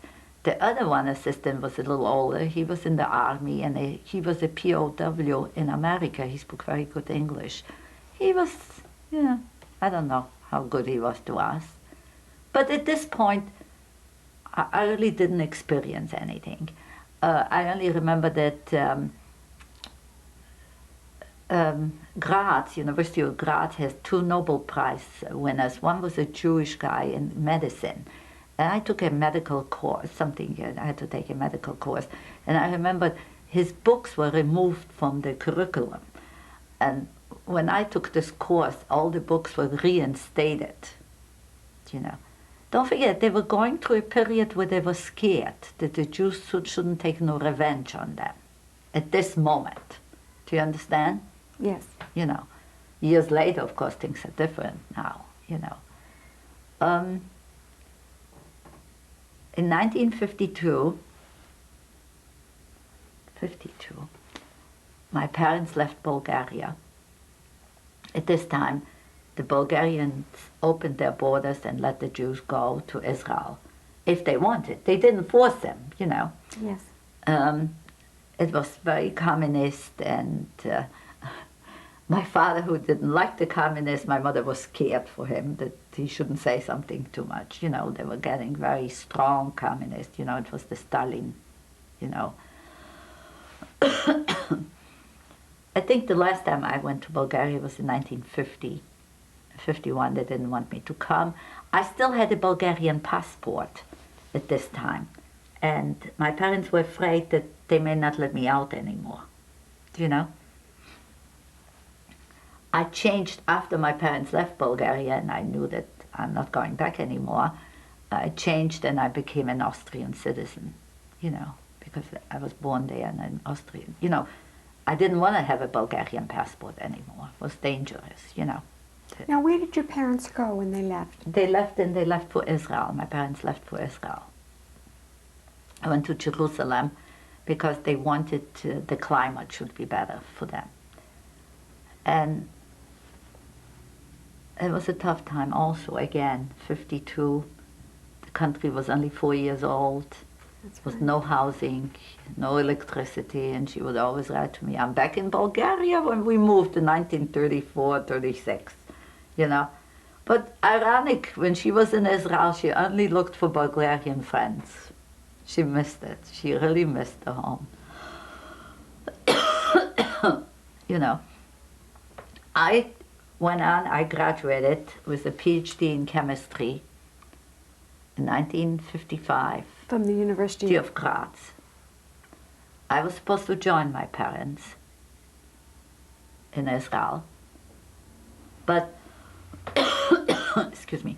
The other one assistant was a little older. He was in the army, and he was a POW in America. He spoke very good English. He was, I don't know how good he was to us. But at this point, I really didn't experience anything. I only remember that Graz, University of Graz, has 2 Nobel Prize winners. One was a Jewish guy in medicine. And I took a medical course, I had to take a medical course. And I remember his books were removed from the curriculum. And when I took this course, all the books were reinstated, Don't forget, they were going through a period where they were scared that the Jews shouldn't take no revenge on them at this moment. Do you understand? Yes. Years later, of course, things are different now, In 1952, my parents left Bulgaria. At this time, the Bulgarians opened their borders and let the Jews go to Israel if they wanted. They didn't force them, you know. Yes. It was very communist, and my father, who didn't like the communists, my mother was scared for him that he shouldn't say something too much. You know, they were getting very strong communist. You know, it was the Stalin, you know. I think the last time I went to Bulgaria was in 1950. 51, they didn't want me to come. I still had a Bulgarian passport at this time. And my parents were afraid that they may not let me out anymore, you know. I changed after my parents left Bulgaria, and I knew that I'm not going back anymore. I changed and I became an Austrian citizen, you know, because I was born there and an Austrian. You know, I didn't want to have a Bulgarian passport anymore. It was dangerous, you know. Now, where did your parents go when they left? They left, and they left for Israel. My parents left for Israel. I went to Jerusalem because they wanted the climate should be better for them. And it was a tough time also. Again, 52, the country was only 4 years old. There was no housing, no electricity, and she would always write to me, I'm back in Bulgaria when we moved in 1934, 36, you know. But ironic, when she was in Israel, she only looked for Bulgarian friends. She missed it. She really missed the home. You know, I went on, I graduated with a PhD in chemistry in 1955. From the University of Graz. I was supposed to join my parents in Israel, but excuse me,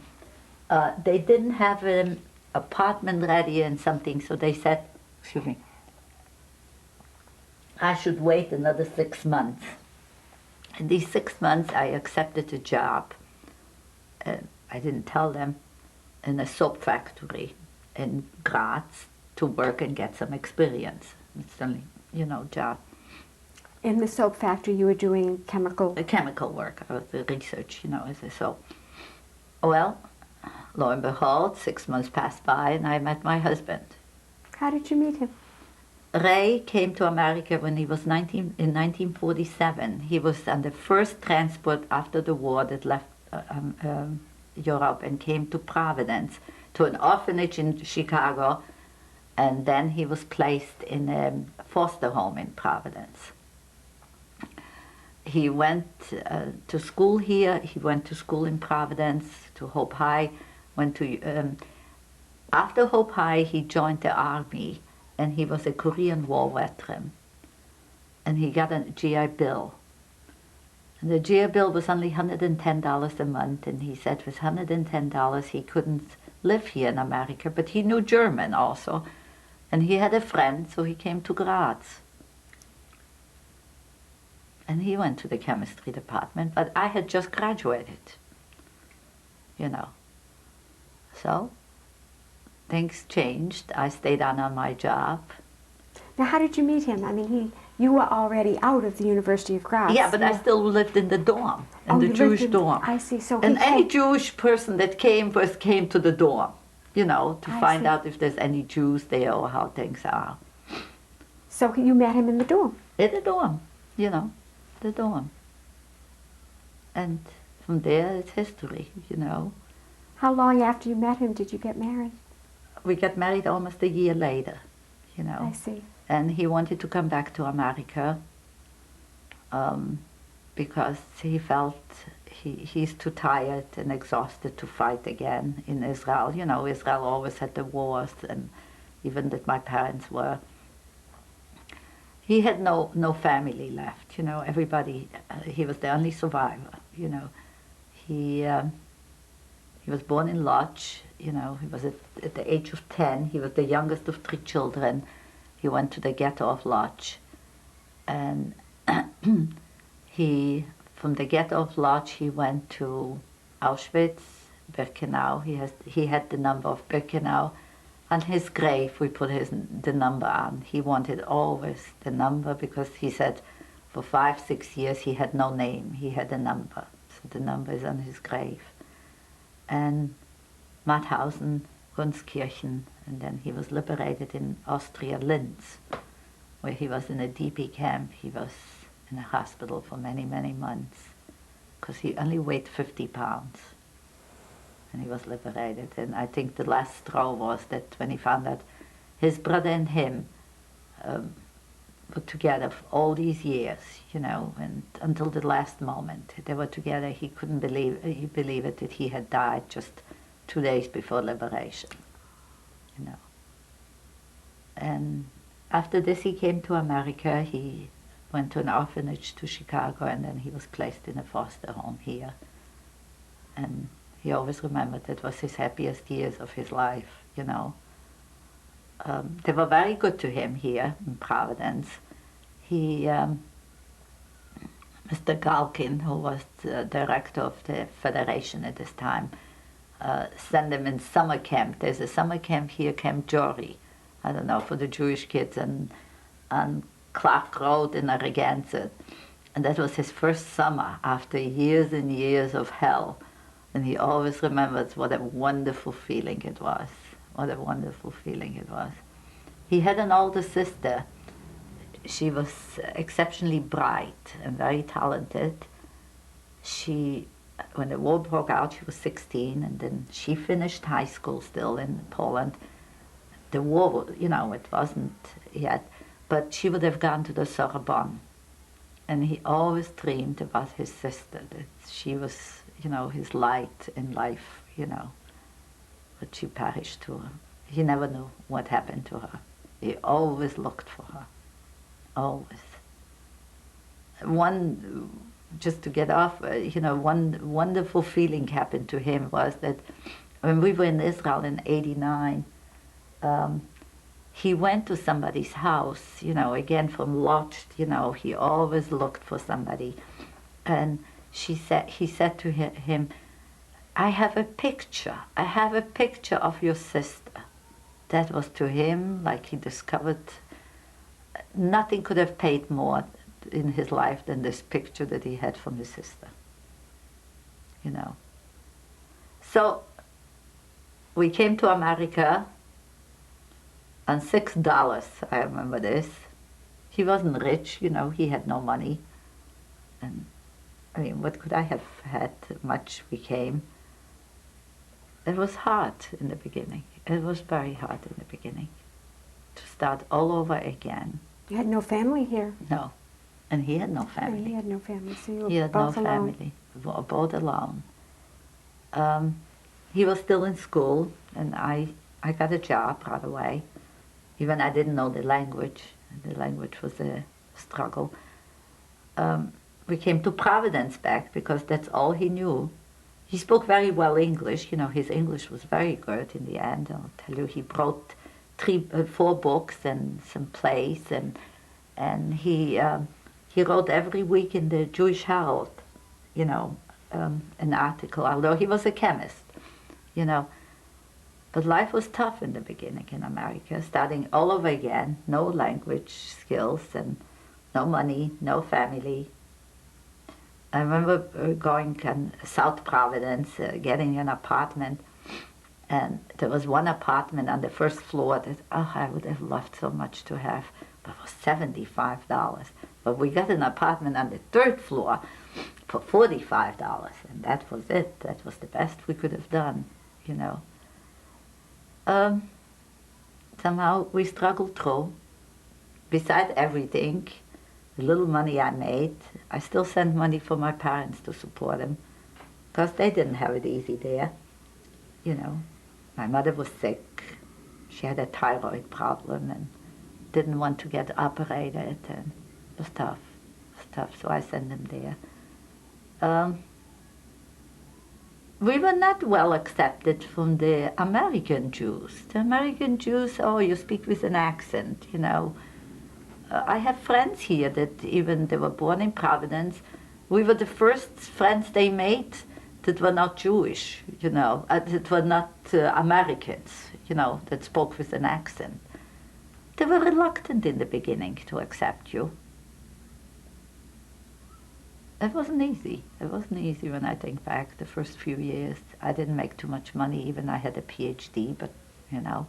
they didn't have an apartment ready and something, so they said, excuse me, I should wait another 6 months. In these 6 months, I accepted a job. I didn't tell them, in a soap factory in Graz to work and get some experience. It's only, you know, job. In the soap factory, you were doing chemical... The chemical work, I was the research, you know, as a soap. Well, lo and behold, 6 months passed by and I met my husband. How did you meet him? Ray came to America when he was in 1947. He was on the first transport after the war that left Europe and came to Providence, to an orphanage in Chicago, and then he was placed in a foster home in Providence. He went to school here, he went to school in Providence, to Hope High, after Hope High he joined the Army, and he was a Korean War veteran, and he got a GI Bill. And the GI Bill was only $110 a month, and he said with $110 he couldn't live here in America, but he knew German also, and he had a friend, so he came to Graz. And he went to the chemistry department, but I had just graduated, you know. So things changed. I stayed on my job. Now, how did you meet him? I mean, you were already out of the University of Graz. Yeah, but I still lived in the dorm, in the Jewish dorm. I see. So and any Jewish person that came first came to the dorm, you know, to find out if there's any Jews there or how things are. So you met him in the dorm? In the dorm, you know, the dorm. And from there, it's history, you know. How long after you met him did you get married? We got married almost a year later, you know. I see. And he wanted to come back to America because he felt he's too tired and exhausted to fight again in Israel. You know, Israel always had the wars, and even that my parents were. He had no family left, you know, everybody, he was the only survivor, you know. He was born in Lodz, you know, he was at the age of 10, he was the youngest of 3 children. He went to the ghetto of Lodz, and from the ghetto of Lodz, he went to Auschwitz, Birkenau. He had the number of Birkenau. On his grave, we put the number on. He wanted always the number because he said for 5, 6 years he had no name. He had a number. So The number is on his grave. And Mauthausen, Gunskirchen, and then he was liberated in Austria, Linz, where he was in a DP camp. He was in a hospital for many, many months because he only weighed 50 pounds. And he was liberated. And I think the last straw was that when he found that his brother and him were together for all these years, you know, and until the last moment they were together. He couldn't believe it that he had died just 2 days before liberation, you know. And after this he came to America. He went to an orphanage to Chicago, and then he was placed in a foster home here. And he always remembered that was his happiest years of his life, you know. They were very good to him here in Providence. He, Mr. Galkin, who was the director of the Federation at this time, sent him in summer camp. There's a summer camp here, Camp Jory, I don't know, for the Jewish kids, on Clark Road in Narragansett. And that was his first summer after years and years of hell. And he always remembers what a wonderful feeling it was. What a wonderful feeling it was. He had an older sister. She was exceptionally bright and very talented. When the war broke out, she was 16, and then she finished high school still in Poland. The war, you know, it wasn't yet, but she would have gone to the Sorbonne. And he always dreamed about his sister, that she was, you know, his light in life, you know. But she perished too. He never knew what happened to her. He always looked for her, always. Just to get off, you know, one wonderful feeling happened to him was that when we were in Israel in '89, he went to somebody's house, you know, again from lodged, you know, he always looked for somebody. And he said to him, I have a picture of your sister. That was to him like he discovered nothing could have paid more in his life than this picture that he had from his sister, you know. So we came to America on $6, I remember this. He wasn't rich, you know, he had no money. And I mean, what could I have had? Much we came. It was hard in the beginning. It was very hard in the beginning to start all over again. You had no family here. No, and he had no family. He had no family, so you were He had both no alone. family. We were both alone. He was still in school, and I got a job right away. Even I didn't know the language. The language was a struggle. We came to Providence back because that's all he knew. He spoke very well English. You know, his English was very good in the end. I'll tell you, he wrote 4 books and some plays, and he wrote every week in the Jewish Herald, you know, an article, although he was a chemist, you know. But life was tough in the beginning in America, starting all over again, no language skills and no money, no family. I remember going to South Providence, getting an apartment, and there was one apartment on the first floor that, I would have loved so much to have, but it was $75. But we got an apartment on the 3rd floor for $45, and that was it. That was the best we could have done, you know. Somehow we struggled through. Besides everything, the little money I made, I still sent money for my parents to support them, because they didn't have it easy there, you know. My mother was sick. She had a thyroid problem and didn't want to get operated, and it was tough. It was tough, so I sent them there. We were not well accepted from the American Jews. The American Jews, oh, you speak with an accent, you know. I have friends here that even they were born in Providence. We were the first friends they made that were not Jewish, you know, that were not Americans, you know, that spoke with an accent. They were reluctant in the beginning to accept you. It wasn't easy. It wasn't easy when I think back. The first few years, I didn't make too much money. Even I had a PhD, but you know.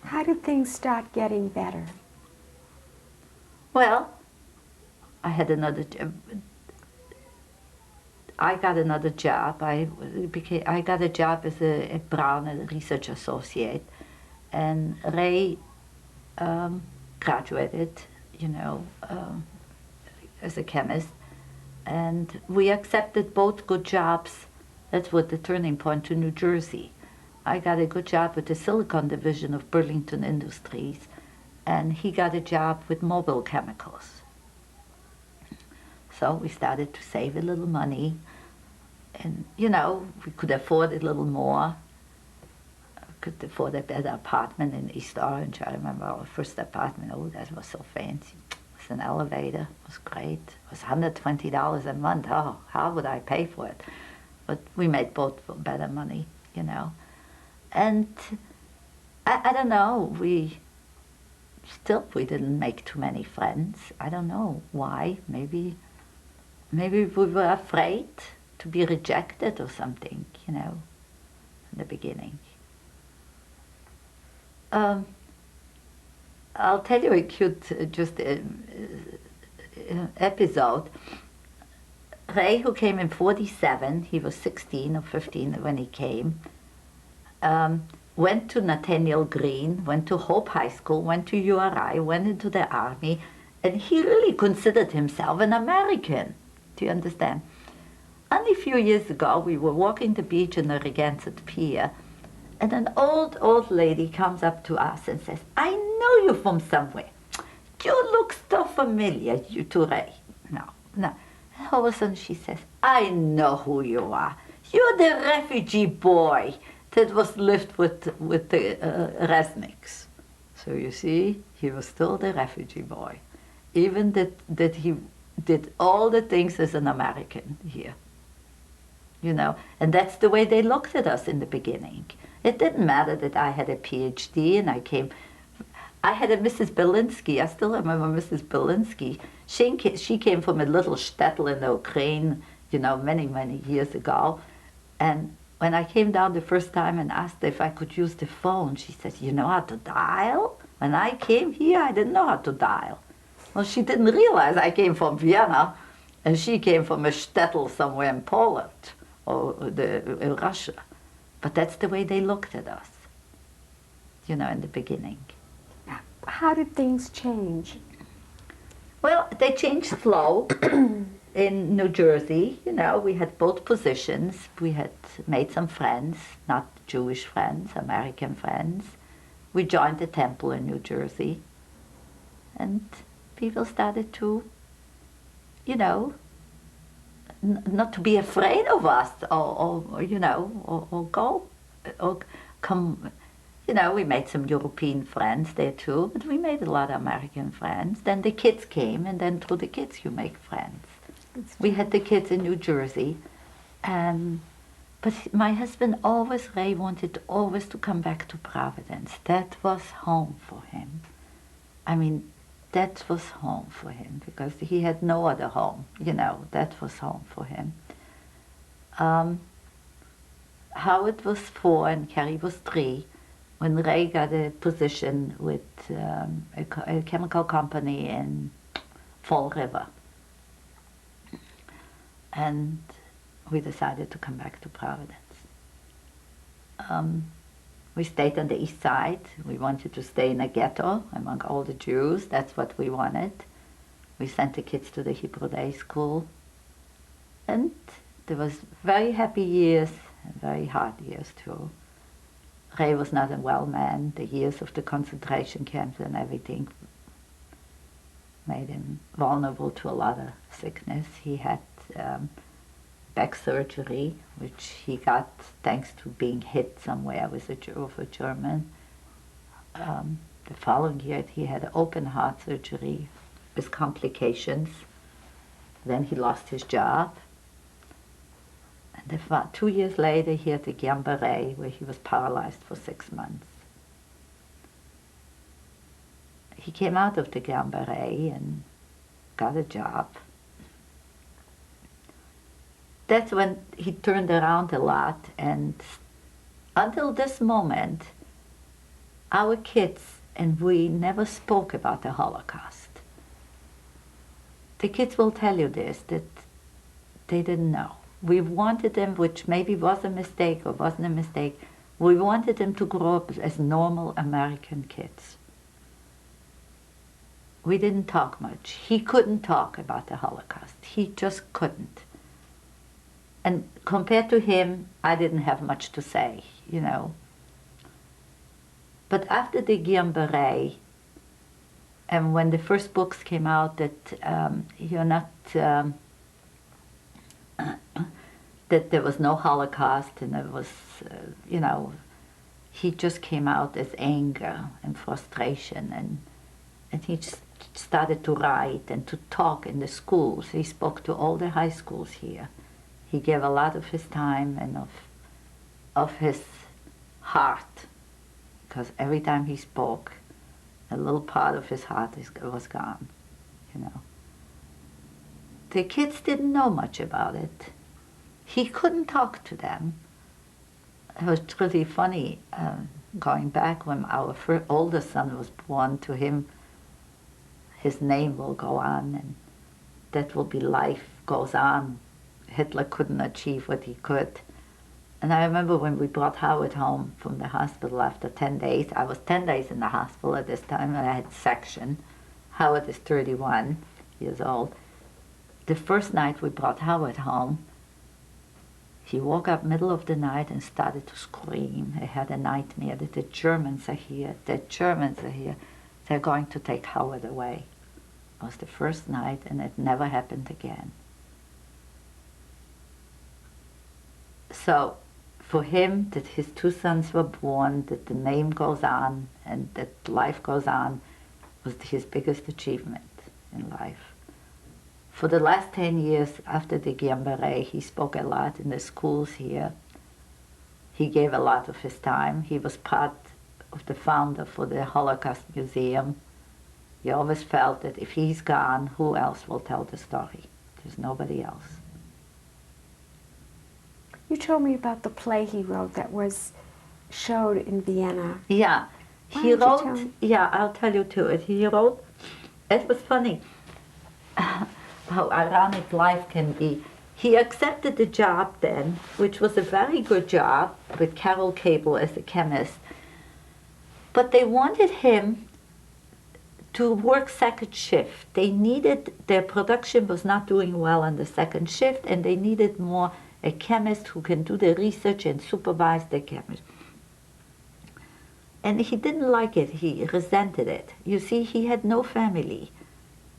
How did things start getting better? Well, I had another. I got another job. I got a job as a Brown, a research associate, and Ray graduated, you know, as a chemist, and we accepted both good jobs. That was the turning point to New Jersey. I got a good job with the Silicon division of Burlington Industries, and he got a job with Mobile Chemicals. So we started to save a little money, and you know, we could afford a little more. Could afford a better apartment in East Orange. I remember our first apartment. Oh, that was so fancy. It was an elevator. It was great. It was $120 a month. Oh, how would I pay for it? But we made both for better money, you know. And I don't know. We didn't make too many friends. I don't know why. Maybe we were afraid to be rejected or something, you know, in the beginning. I'll tell you a cute episode. Ray, who came in 47, he was 16 or 15 when he came, went to Nathaniel Green, went to Hope High School, went to URI, went into the army, and he really considered himself an American. Do you understand? Only a few years ago, we were walking the beach in the Narragansett Pier, and an old lady comes up to us and says, I know you from somewhere. You look so familiar, you to Ray. No. And all of a sudden she says, I know who you are. You're the refugee boy that was lived with the Resnicks. So you see, he was still the refugee boy. Even that he did all the things as an American here. You know, and that's the way they looked at us in the beginning. It didn't matter that I had a PhD and I had a Mrs. Belinsky. I still remember Mrs. Belinsky. She came from a little shtetl in the Ukraine, you know, many years ago. And when I came down the first time and asked her if I could use the phone, she said, you know how to dial? When I came here, I didn't know how to dial. Well, she didn't realize I came from Vienna, and she came from a shtetl somewhere in Poland or in Russia. But that's the way they looked at us, you know, in the beginning. How did things change? Well, they changed slow. In New Jersey, you know, we had both positions. We had made some friends, not Jewish friends, American friends. We joined the temple in New Jersey. And people started to, you know, not to be afraid of us or you know, or go, or come. You know, we made some European friends there too, but we made a lot of American friends. Then the kids came, and then through the kids you make friends. We had the kids in New Jersey, but my husband always, Ray, wanted always to come back to Providence. That was home for him. I mean, that was home for him because he had no other home, you know, that was home for him. Howard was 4 and Carrie was 3 when Ray got a position with a chemical company in Fall River. And we decided to come back to Providence. We stayed on the east side. We wanted to stay in a ghetto among all the Jews. That's what we wanted. We sent the kids to the Hebrew Day School. And there was very happy years and very hard years too. Ray was not a well man. The years of the concentration camps and everything made him vulnerable to a lot of sickness. He had back surgery, which he got thanks to being hit somewhere with a German. The following year he had open heart surgery with complications. Then he lost his job. And 2 years later he had a Guillain-Barré where he was paralyzed for 6 months. He came out of the Guillain-Barré and got a job. That's when he turned around a lot, and until this moment, our kids and we never spoke about the Holocaust. The kids will tell you this, that they didn't know. We wanted them, which maybe was a mistake or wasn't a mistake, we wanted them to grow up as normal American kids. We didn't talk much. He couldn't talk about the Holocaust. He just couldn't. And compared to him, I didn't have much to say, you know. But after the Guillain Barré, and when the first books came out that you're not, that there was no Holocaust and there was, you know, he just came out as anger and frustration, and he just started to write and to talk in the schools. He spoke to all the high schools here. He gave a lot of his time and of his heart, because every time he spoke, a little part of his heart was gone, you know. The kids didn't know much about it. He couldn't talk to them. It was really funny, going back when our oldest son was born, to him, his name will go on, and that will be life goes on. Hitler couldn't achieve what he could. And I remember when we brought Howard home from the hospital after 10 days. I was 10 days in the hospital at this time, and I had section. Howard is 31 years old. The first night we brought Howard home, he woke up middle of the night and started to scream. He had a nightmare that the Germans are here, the Germans are here. They're going to take Howard away. It was the first night, and it never happened again. So for him, that his two sons were born, that the name goes on, and that life goes on, was his biggest achievement in life. For the last 10 years after the Guillain Barré, he spoke a lot in the schools here. He gave a lot of his time. He was part of the founder for the Holocaust Museum. He always felt that if he's gone, who else will tell the story? There's nobody else. You told me about the play he wrote that was showed in Vienna. Yeah, Why don't you tell me? Yeah, I'll tell you to it. He wrote, it was funny how ironic life can be. He accepted the job then, which was a very good job with Carol Cable as a chemist, but they wanted him to work second shift. They needed, their production was not doing well on the second shift, and they needed more a chemist who can do the research and supervise the chemist. And he didn't like it, he resented it. You see, he had no family.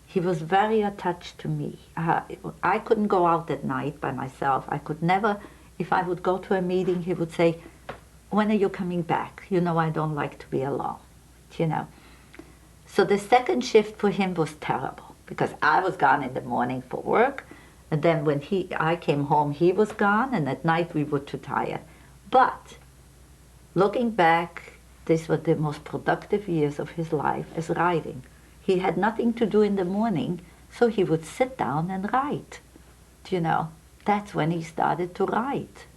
He was very attached to me. I couldn't go out at night by myself. I could never, if I would go to a meeting, he would say, "When are you coming back? You know I don't like to be alone," you know. So the second shift for him was terrible, because I was gone in the morning for work, and then when I came home, he was gone, and at night we were too tired. But looking back, these were the most productive years of his life as writing. He had nothing to do in the morning, so he would sit down and write. You know, that's when he started to write.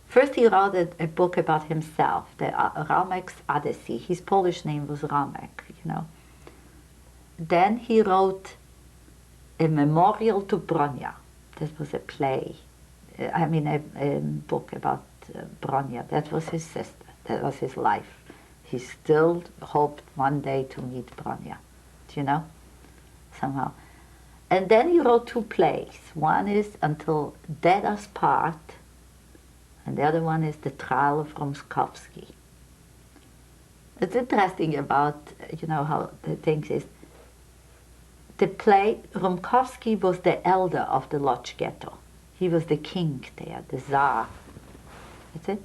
First he wrote a book about himself, the Romek's Odyssey. His Polish name was Romek, you know. Then he wrote a memorial to Bronia. That was a play, a book about Bronia. That was his sister, that was his life. He still hoped one day to meet Bronia, you know, somehow. And then he wrote two plays. One is Until Dead Us Part, and the other one is The Trial of Rumskovsky. It's interesting about, you know, how the things is, the play, Rumskovsky was the elder of the Lodz ghetto. He was the king there, the Tsar. That's it.